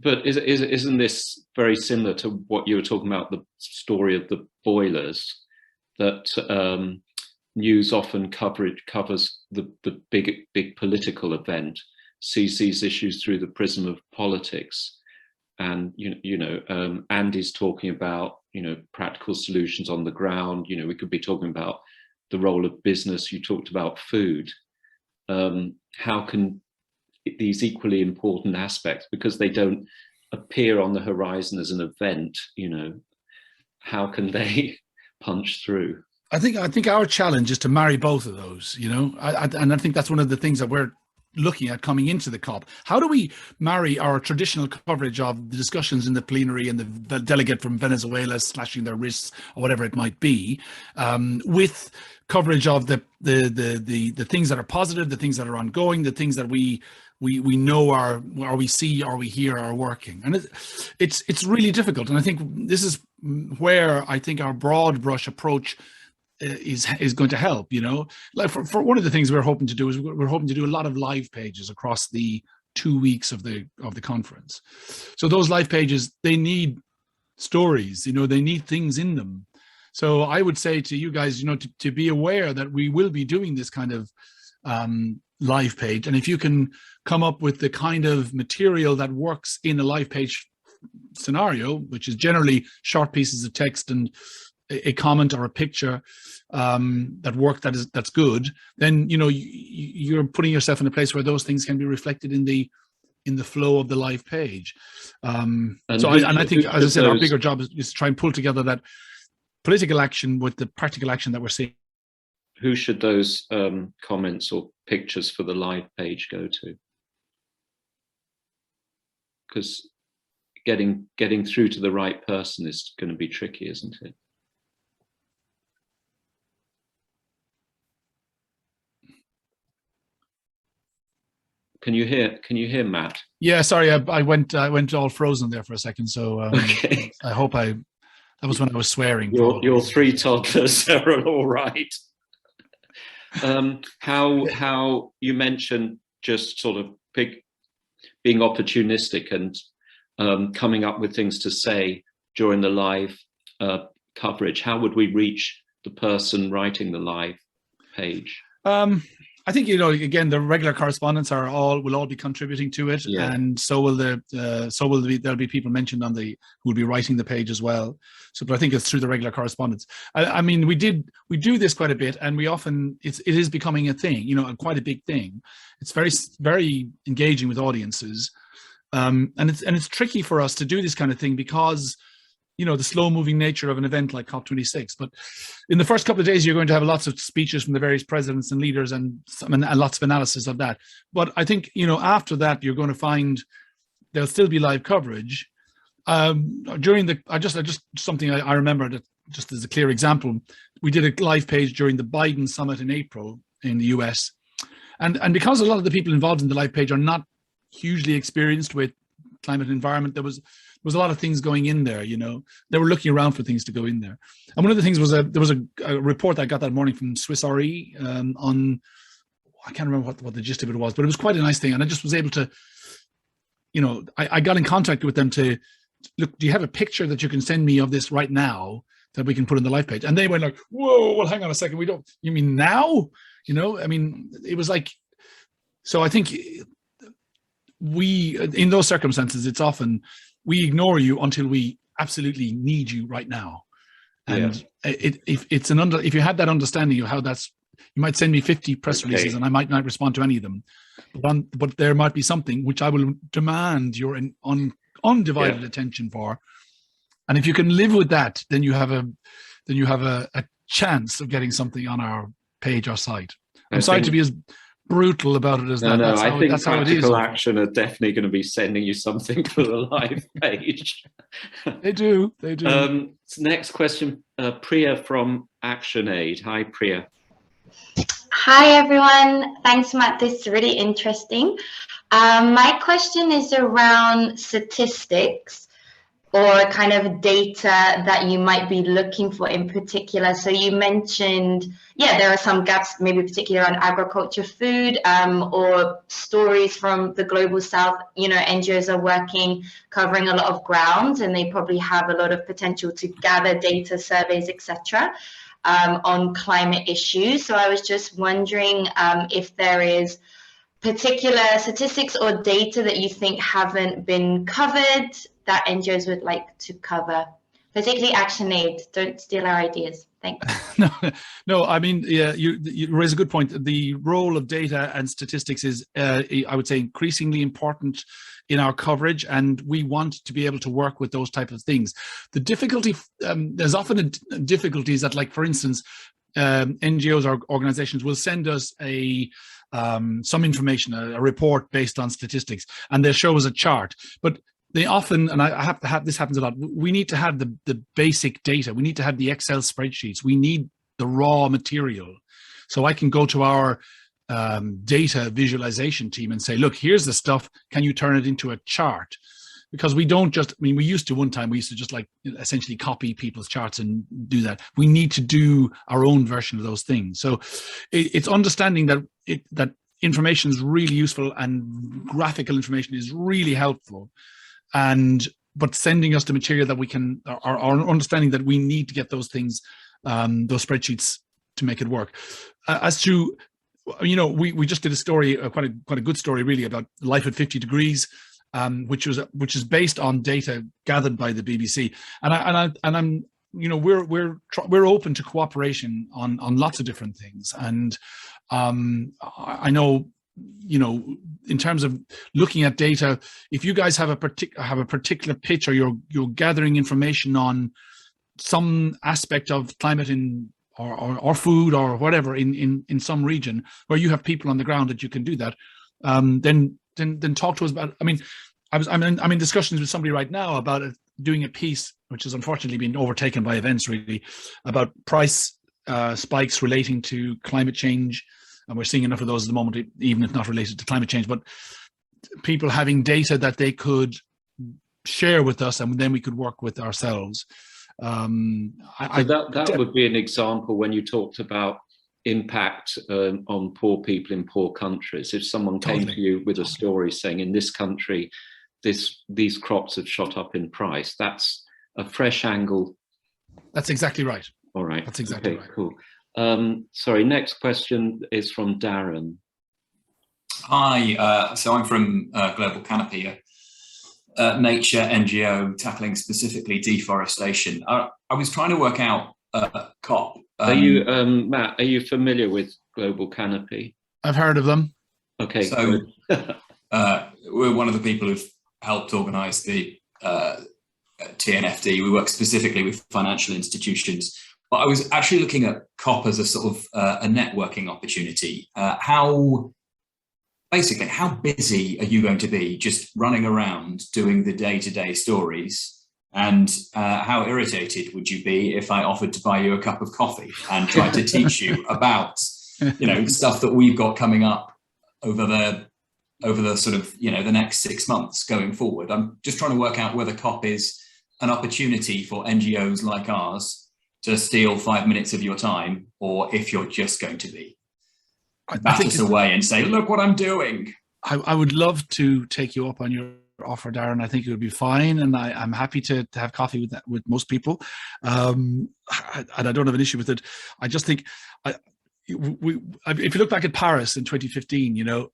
But isn't this very similar to what you were talking about, the story of the boilers, that news often covers the big political event, sees these issues through the prism of politics, and Andy's talking about practical solutions on the ground. We could be talking about the role of business. You talked about food. How can these equally important aspects, because they don't appear on the horizon as an event, how can they punch through? I think our challenge is to marry both of those, and I think that's one of the things that we're looking at coming into the COP. How do we marry our traditional coverage of the discussions in the plenary and the delegate from Venezuela slashing their wrists or whatever it might be, with coverage of the things that are positive, the things that are ongoing, the things that we know are, or we see or we hear are working? And it's really difficult. And I think this is where I think our broad brush approach is going to help. You know, like for one of the things we're hoping to do is we're hoping to do a lot of live pages across the 2 weeks of the conference. So those live pages, they need stories, you know, they need things in them. So I would say to you guys, you know, to be aware that we will be doing this kind of live page. And if you can come up with the kind of material that works in a live page scenario, which is generally short pieces of text and a comment or a picture that's good, then you know you're putting yourself in a place where those things can be reflected in the flow of the live page. I think, as I said, our bigger job is to try and pull together that political action with the practical action that we're seeing. Who should those comments or pictures for the live page go to? Because getting through to the right person is going to be tricky, isn't it? Can you hear Matt? Yeah, sorry, I went all frozen there for a second. So okay. I hope that was when I was swearing. Your 3 toddlers are all right. How you mentioned just sort of being opportunistic and coming up with things to say during the live coverage. How would we reach the person writing the live page? I think, you know, again, the regular correspondents will all be contributing to it, yeah. And so will there'll be people mentioned who will be writing the page as well. So, but I think it's through the regular correspondence. I mean, we do this quite a bit, and it is becoming a thing, you know, quite a big thing. It's very, very engaging with audiences, and it's tricky for us to do this kind of thing because, you know, the slow-moving nature of an event like COP26. But in the first couple of days, you're going to have lots of speeches from the various presidents and leaders and lots of analysis of that. But I think, you know, after that, you're going to find there'll still be live coverage. Something I remember that just as a clear example, we did a live page during the Biden summit in April in the US. And because a lot of the people involved in the live page are not hugely experienced with climate and environment, there was a lot of things going in there, you know. They were looking around for things to go in there. And one of the things was there was a report I got that morning from Swiss RE on, I can't remember what the gist of it was, but it was quite a nice thing. And I just was able to, you know, I got in contact with them to, look, do you have a picture that you can send me of this right now that we can put in the live page? And they went like, whoa, well, hang on a second. You mean now? You know, I mean, it was like, so I think in those circumstances, it's often, we ignore you until we absolutely need you right now. And if you had that understanding of how you might send me 50 press releases and I might not respond to any of them, but there might be something which I will demand your undivided attention for. And if you can live with that, then you have a chance of getting something on our page or site. I'm sorry to be as brutal about it as that. No, I think practical action are definitely going to be sending you something for the live page. They do. Next question, Priya from ActionAid. Hi, Priya. Hi, everyone. Thanks, Matt. This is really interesting. My question is around statistics or kind of data that you might be looking for in particular. So you mentioned, there are some gaps, maybe particularly around agriculture, food, or stories from the global south. You know, NGOs are working, covering a lot of ground, and they probably have a lot of potential to gather data, surveys, etc. On climate issues. So I was just wondering if there is particular statistics or data that you think haven't been covered that NGOs would like to cover, particularly ActionAid. Don't steal our ideas. Thanks. No. I mean, you raise a good point. The role of data and statistics is, I would say, increasingly important in our coverage, and we want to be able to work with those type of things. The difficulty, there's often a difficulties that, like, for instance, NGOs or organizations will send us some information, a report based on statistics, and they'll show us a chart. But they often, and I have to have, this happens a lot, we need to have the basic data. We need to have the Excel spreadsheets. We need the raw material. So I can go to our data visualization team and say, look, here's the stuff. Can you turn it into a chart? Because we don't just, I mean, we used to one time, we used to just like essentially copy people's charts and do that. We need to do our own version of those things. So it's understanding that that information is really useful and graphical information is really helpful. But sending us the material that we can, our understanding that we need to get those things, those spreadsheets to make it work. As to, you know, we just did a story, quite a good story really, about life at 50 degrees. Which is based on data gathered by the BBC, and I'm, you know, we're open to cooperation on lots of different things, and I know, you know, in terms of looking at data, if you guys have a particular pitch, or you're gathering information on some aspect of climate or food or whatever in some region where you have people on the ground that you can do that, then talk to us about it. I mean, I'm in discussions with somebody right now about doing a piece, which has unfortunately been overtaken by events really, about price spikes relating to climate change. And we're seeing enough of those at the moment, even if not related to climate change, but people having data that they could share with us, and then we could work with ourselves. That would be an example when you talked about impact on poor people in poor countries. If someone came to you with a story saying, in this country, these crops have shot up in price, that's a fresh angle. That's exactly right. All right. That's exactly right. Cool. Sorry, next question is from Darren. Hi, so I'm from Global Canopy, a nature NGO tackling specifically deforestation. I was trying to work out COP. Are you, Matt, are you familiar with Global Canopy? I've heard of them. Okay. So we're one of the people who've helped organise the TNFD. We work specifically with financial institutions. But I was actually looking at COP as a sort of a networking opportunity. How busy are you going to be just running around doing the day-to-day stories? And how irritated would you be if I offered to buy you a cup of coffee and tried to teach you about, you know, stuff that we've got coming up over the sort of, you know, the next 6 months going forward? I'm just trying to work out whether COP is an opportunity for NGOs like ours to steal 5 minutes of your time, or if you're just going to be bat us away and say, look what I'm doing. I would love to take you up on your offer, Darren. I think it would be fine, and I'm happy to have coffee with most people, and I don't have an issue with it. I just think if you look back at Paris in 2015, you know,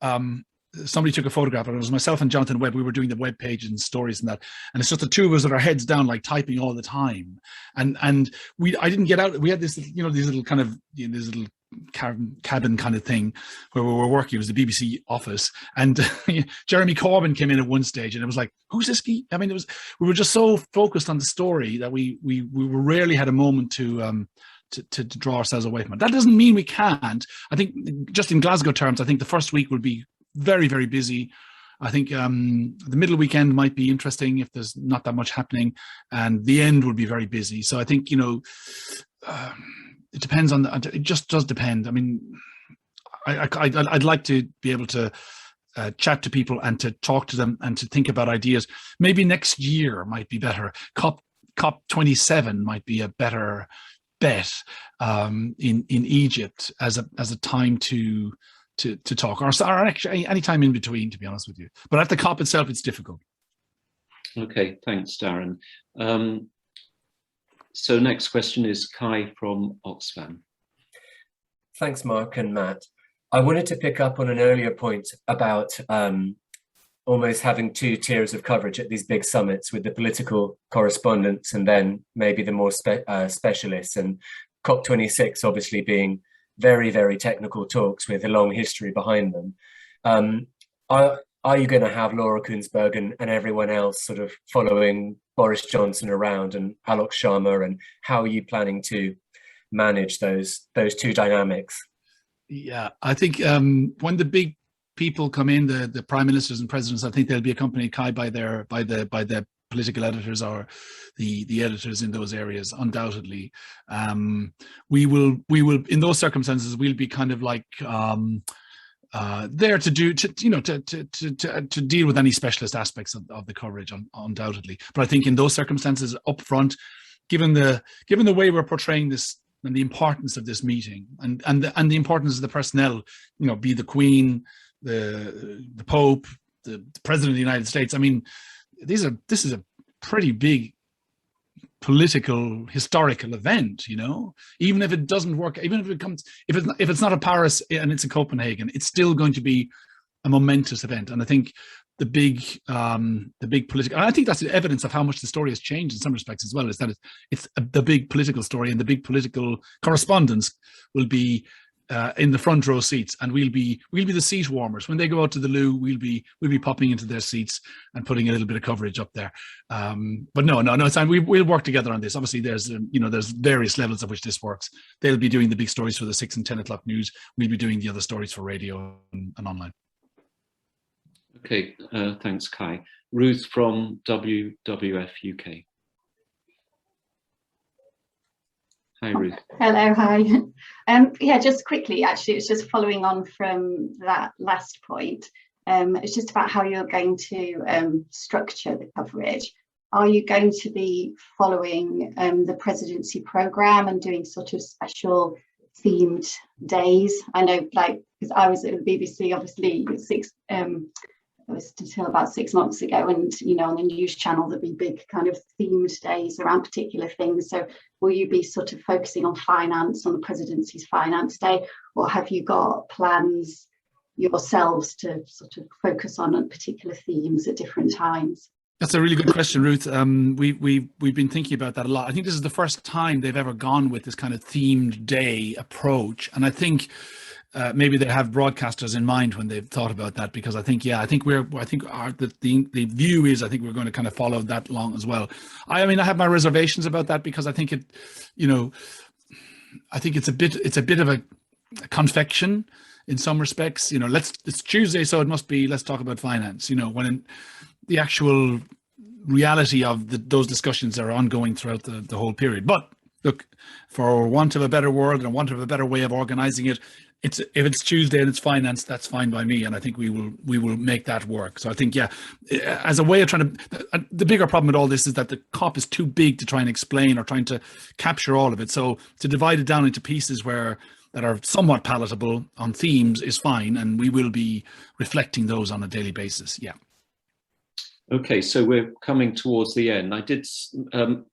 somebody took a photograph, and it was myself and Jonathan Webb. We were doing the web page and stories and that, and it's just the two of us with our heads down, like typing all the time. And I didn't get out. We had this, you know, these little kind of, you know, this little cabin kind of thing where we were working. It was the BBC office, and Jeremy Corbyn came in at one stage, and it was like, who's this guy? I mean, we were just so focused on the story that we rarely had a moment to draw ourselves away from it. That doesn't mean we can't. I think just in Glasgow terms, I think the first week will be very, very busy. I think the middle weekend might be interesting if there's not that much happening, and the end will be very busy. So I think, you know, it depends on it just does depend. I mean, I'd like to be able to chat to people and to talk to them and to think about ideas. Maybe next year might be better. COP 27 might be a better bet in Egypt as a time to talk, or actually any time in between, to be honest with you. But at the COP itself, it's difficult. Okay, thanks, Darren. So next question is Kai from Oxfam. Thanks, Mark and Matt. I wanted to pick up on an earlier point about almost having two tiers of coverage at these big summits, with the political correspondents and then maybe the more specialists, and COP26 obviously being very, very technical talks with a long history behind them. Are you going to have Laura Kuenssberg and everyone else sort of following Boris Johnson around, and Alok Sharma, and how are you planning to manage those two dynamics? Yeah, I think when the big people come in, the prime ministers and presidents, I think they'll be accompanied, Kai, by the political editors or the editors in those areas, undoubtedly. We will in those circumstances, we'll be kind of like there to deal with any specialist aspects of the coverage, undoubtedly. But I think in those circumstances up front, given the way we're portraying this and the importance of this meeting and the importance of the personnel, be the Queen, the Pope, the President of the United States. I mean, this is a pretty big political historical event, even if it doesn't work, even if it's not a Paris and it's a Copenhagen, it's still going to be a momentous event. And I think the big political, and I think that's evidence of how much the story has changed in some respects as well, is that it's the big political story, and the big political correspondents will be in the front row seats, and we'll be the seat warmers. When they go out to the loo, we'll be popping into their seats and putting a little bit of coverage up there. But no, it's fine. We'll work together on this. Obviously, there's various levels at which this works. They'll be doing the big stories for the 6 and 10 o'clock news. We'll be doing the other stories for radio and online. Okay, thanks, Kai. Ruth from WWF UK. Hi, Ruth. Hello, hi. Yeah, just quickly, actually, it's just following on from that last point. It's just about how you're going to structure the coverage. Are you going to be following the presidency programme and doing sort of special themed days? I know, because I was at the BBC, obviously, it was until about 6 months ago, and on the news channel there'd be big kind of themed days around particular things. So will you be sort of focusing on finance on the presidency's finance day, or have you got plans yourselves to sort of focus on particular themes at different times? That's a really good question, Ruth. We've been thinking about that a lot. I think this is the first time they've ever gone with this kind of themed day approach, and I think maybe they have broadcasters in mind when they've thought about that, because I think the view is, I think we're going to kind of follow that along as well. I mean, I have my reservations about that, because I think I think it's a bit of a confection in some respects. It's Tuesday, so it must be, let's talk about finance, when the actual reality of those discussions are ongoing throughout the whole period. But look, for want of a better word and want of a better way of organizing it, if it's Tuesday and it's finance, that's fine by me, and I think we will make that work. So I think, yeah, as a way of trying to, the bigger problem with all this is that the COP is too big to try and explain or trying to capture all of it. So to divide it down into pieces that are somewhat palatable on themes is fine, and we will be reflecting those on a daily basis. Yeah. Okay, so we're coming towards the end.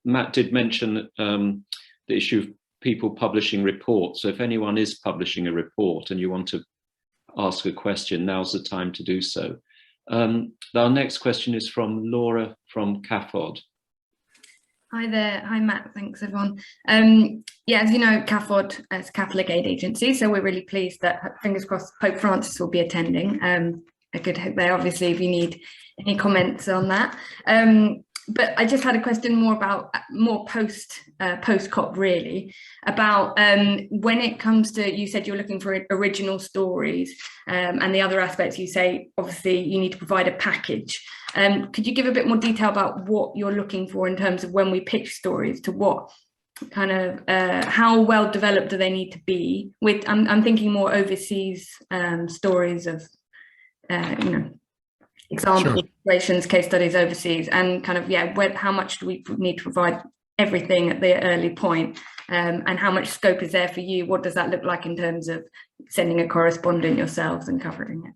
Matt did mention the issue of people publishing reports. So if anyone is publishing a report and you want to ask a question, now's the time to do so. Our next question is from Laura from CAFOD. Hi there. Hi, Matt. Thanks, everyone. Yeah, as you know, CAFOD is a Catholic aid agency, so we're really pleased that, fingers crossed, Pope Francis will be attending. I could hope there, obviously, if you need any comments on that. But I just had a question more post-COP, really, about when it comes to, you said you're looking for original stories, and the other aspects you say, obviously, you need to provide a package. Could you give a bit more detail about what you're looking for in terms of when we pitch stories, to what kind of, how well developed do they need to be? I'm thinking more overseas stories of, example situations, case studies overseas, and kind of, yeah, how much do we need to provide everything at the early point, and how much scope is there for you? What does that look like in terms of sending a correspondent yourselves and covering it?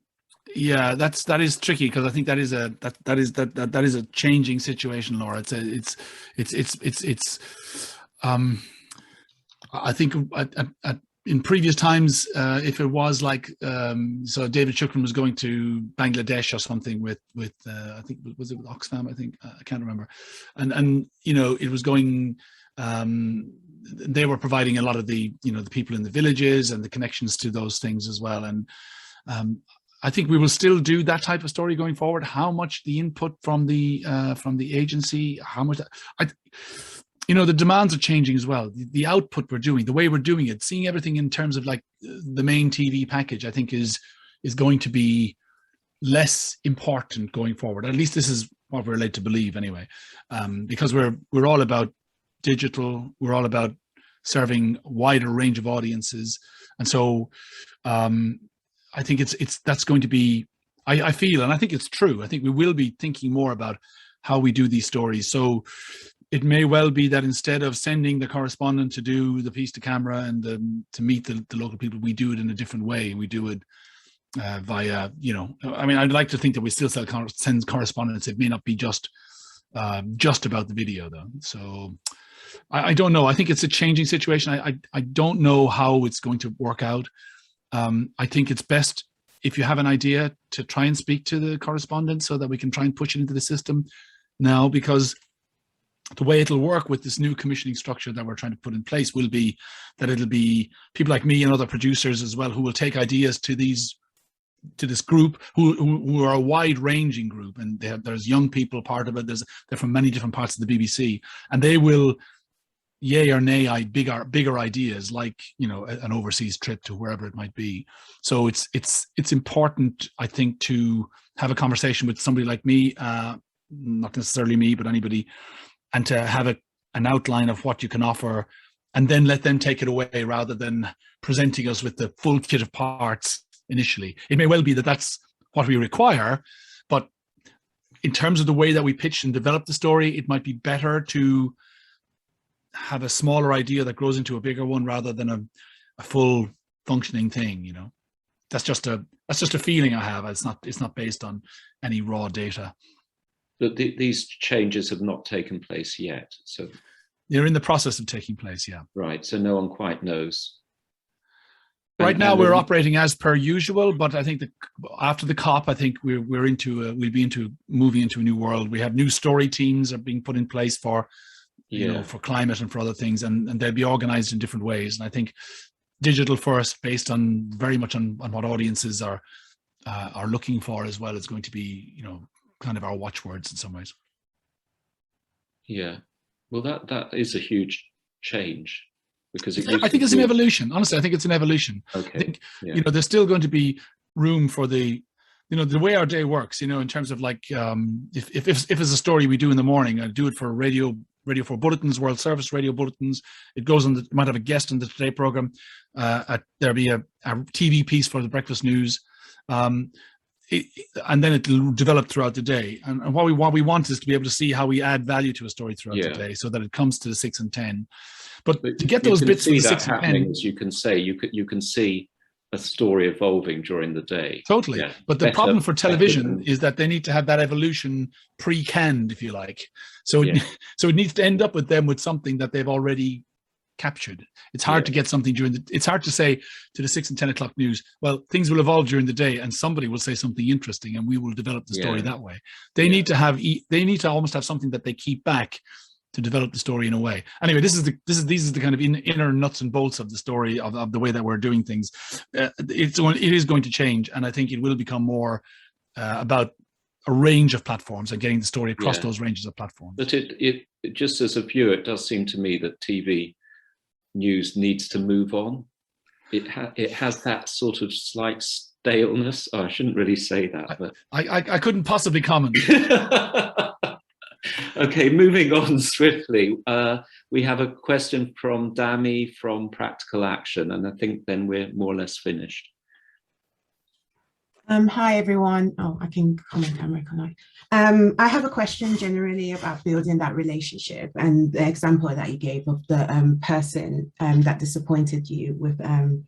Yeah, that is tricky, because I think that is a changing situation, Laura. I think in previous times, if it was like, so David Shukran was going to Bangladesh or something with I think, was it with Oxfam? I think, I can't remember. And it was going, they were providing a lot of the people in the villages and the connections to those things as well. And I think we will still do that type of story going forward. How much the input from the agency, how much, you know, the demands are changing as well. The output we're doing, the way we're doing it, seeing everything in terms of like the main TV package, I think is going to be less important going forward. At least this is what we're led to believe anyway, because we're all about digital. We're all about serving a wider range of audiences, and so I think that's going to be. I feel, and I think it's true. I think we will be thinking more about how we do these stories. So it may well be that instead of sending the correspondent to do the piece to camera and to meet the local people, we do it in a different way. We do it via, you know, I mean, I'd like to think that we still send correspondence. It may not be just about the video though. So I don't know. I think it's a changing situation. I don't know how it's going to work out. I think it's best if you have an idea to try and speak to the correspondent so that we can try and push it into the system now, because the way it'll work with this new commissioning structure that we're trying to put in place will be that it'll be people like me and other producers as well who will take ideas to this group who are a wide-ranging group, and there's young people part of it. They're from many different parts of the BBC, and they will yay or nay bigger ideas, like, you know, an overseas trip to wherever it might be. So it's important, I think, to have a conversation with somebody like me, not necessarily me, but anybody, and to have an outline of what you can offer, and then let them take it away rather than presenting us with the full kit of parts initially. It may well be that that's what we require, but in terms of the way that we pitch and develop the story, it might be better to have a smaller idea that grows into a bigger one rather than a full functioning thing. You know, that's just a feeling I have. It's not based on any raw data. But these changes have not taken place yet, so they're in the process of taking place. Yeah. Right. So no one quite knows. Right now we're operating as per usual, but I think that after the COP, I think we'll be moving into a new world. We have new story teams are being put in place for, you know, for climate and for other things, and they'll be organized in different ways. And I think digital first, based on very much on what audiences are looking for as well, is going to be, you know, kind of our watchwords in some ways. Yeah, well, that is a huge change, because I think it's an evolution. Honestly, I think it's an evolution. Okay. I think, you know, there's still going to be room for the, you know, the way our day works, you know, in terms of like, if it's a story we do in the morning, I do it for Radio 4 bulletins, World Service Radio bulletins. It goes on might have a guest on the Today program. There'll be a TV piece for the breakfast news. And then it'll develop throughout the day. And what we want is to be able to see how we add value to a story throughout the day, so that it comes to the 6 and 10. But to get those bits of the 6 and 10, as you can say, you can see a story evolving during the day. Totally. Yeah. But the problem for television is that they need to have that evolution pre-canned, if you like. So so it needs to end up with them with something that they've already captured. It's hard to get something it's hard to say to the 6 and 10 o'clock news, well, things will evolve during the day and somebody will say something interesting and we will develop the story that way. They need to almost have something that they keep back to develop the story in a way. Anyway, these are the kind of inner nuts and bolts of the story of the way that we're doing things. It is going to change, and I think it will become more about a range of platforms and getting the story across those ranges of platforms. But it just as a viewer, it does seem to me that TV news needs to move on. It has that sort of slight staleness. Oh, I shouldn't really say that, but I couldn't possibly comment. Okay, moving on swiftly. We have a question from Dami from Practical Action, and I think then we're more or less finished. Hi everyone. Oh, I can comment and recognize. I have a question generally about building that relationship, and the example that you gave of the person that disappointed you with the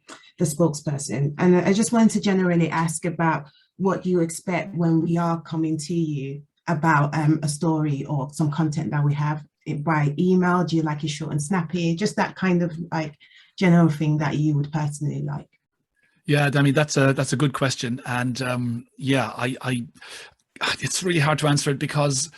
spokesperson. And I just wanted to generally ask about what you expect when we are coming to you about a story or some content that we have by email. Do you like it short and snappy? Just that kind of like general thing that you would personally like. Yeah, I mean, that's a good question. And I it's really hard to answer it because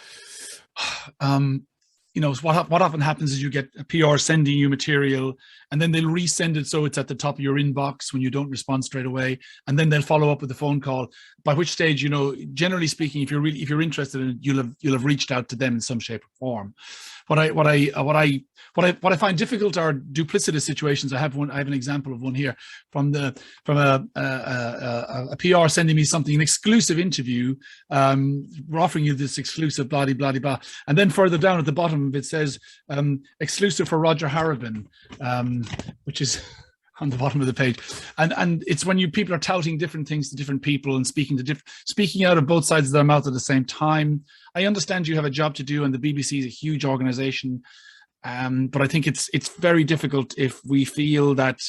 you know, what often happens is you get a PR sending you material, and then they'll resend it so it's at the top of your inbox when you don't respond straight away, and then they'll follow up with a phone call. By which stage, you know, generally speaking, if you're interested in it, you'll have reached out to them in some shape or form. What I find difficult are duplicitous situations. I have an example of one here from a PR sending me something, an exclusive interview. We're offering you this exclusive blah blah blah blah, and then further down at the bottom it says exclusive for Roger Harrigan, which is on the bottom of the page, and it's when people are touting different things to different people and speaking out of both sides of their mouth at the same time. I understand you have a job to do, and the BBC is a huge organization, but I think it's very difficult if we feel that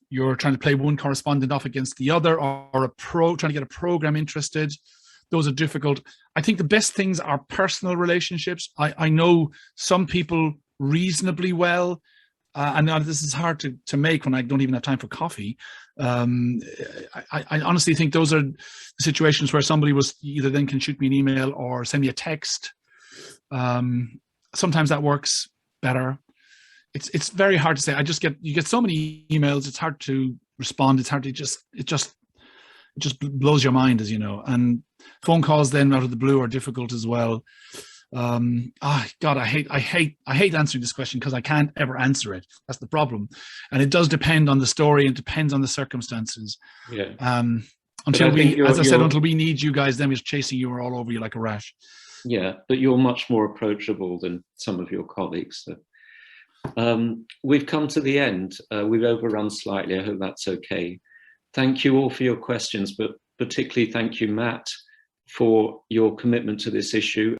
you're trying to play one correspondent off against the other, or trying to get a program interested. Those are difficult. I think the best things are personal relationships. I know some people reasonably well. And this is hard to make when I don't even have time for coffee. I honestly think those are the situations where somebody either then can shoot me an email or send me a text. Sometimes that works better. It's very hard to say. You get so many emails. It's hard to respond. It's hard to it just blows your mind, as you know. And phone calls then out of the blue are difficult as well. God, I hate answering this question because I can't ever answer it. That's the problem, and it does depend on the story. It depends on the circumstances. Yeah. Until we need you guys, then we're chasing you all over you like a rash. Yeah, but you're much more approachable than some of your colleagues. So. We've come to the end. We've overrun slightly. I hope that's okay. Thank you all for your questions, but particularly thank you, Matt, for your commitment to this issue.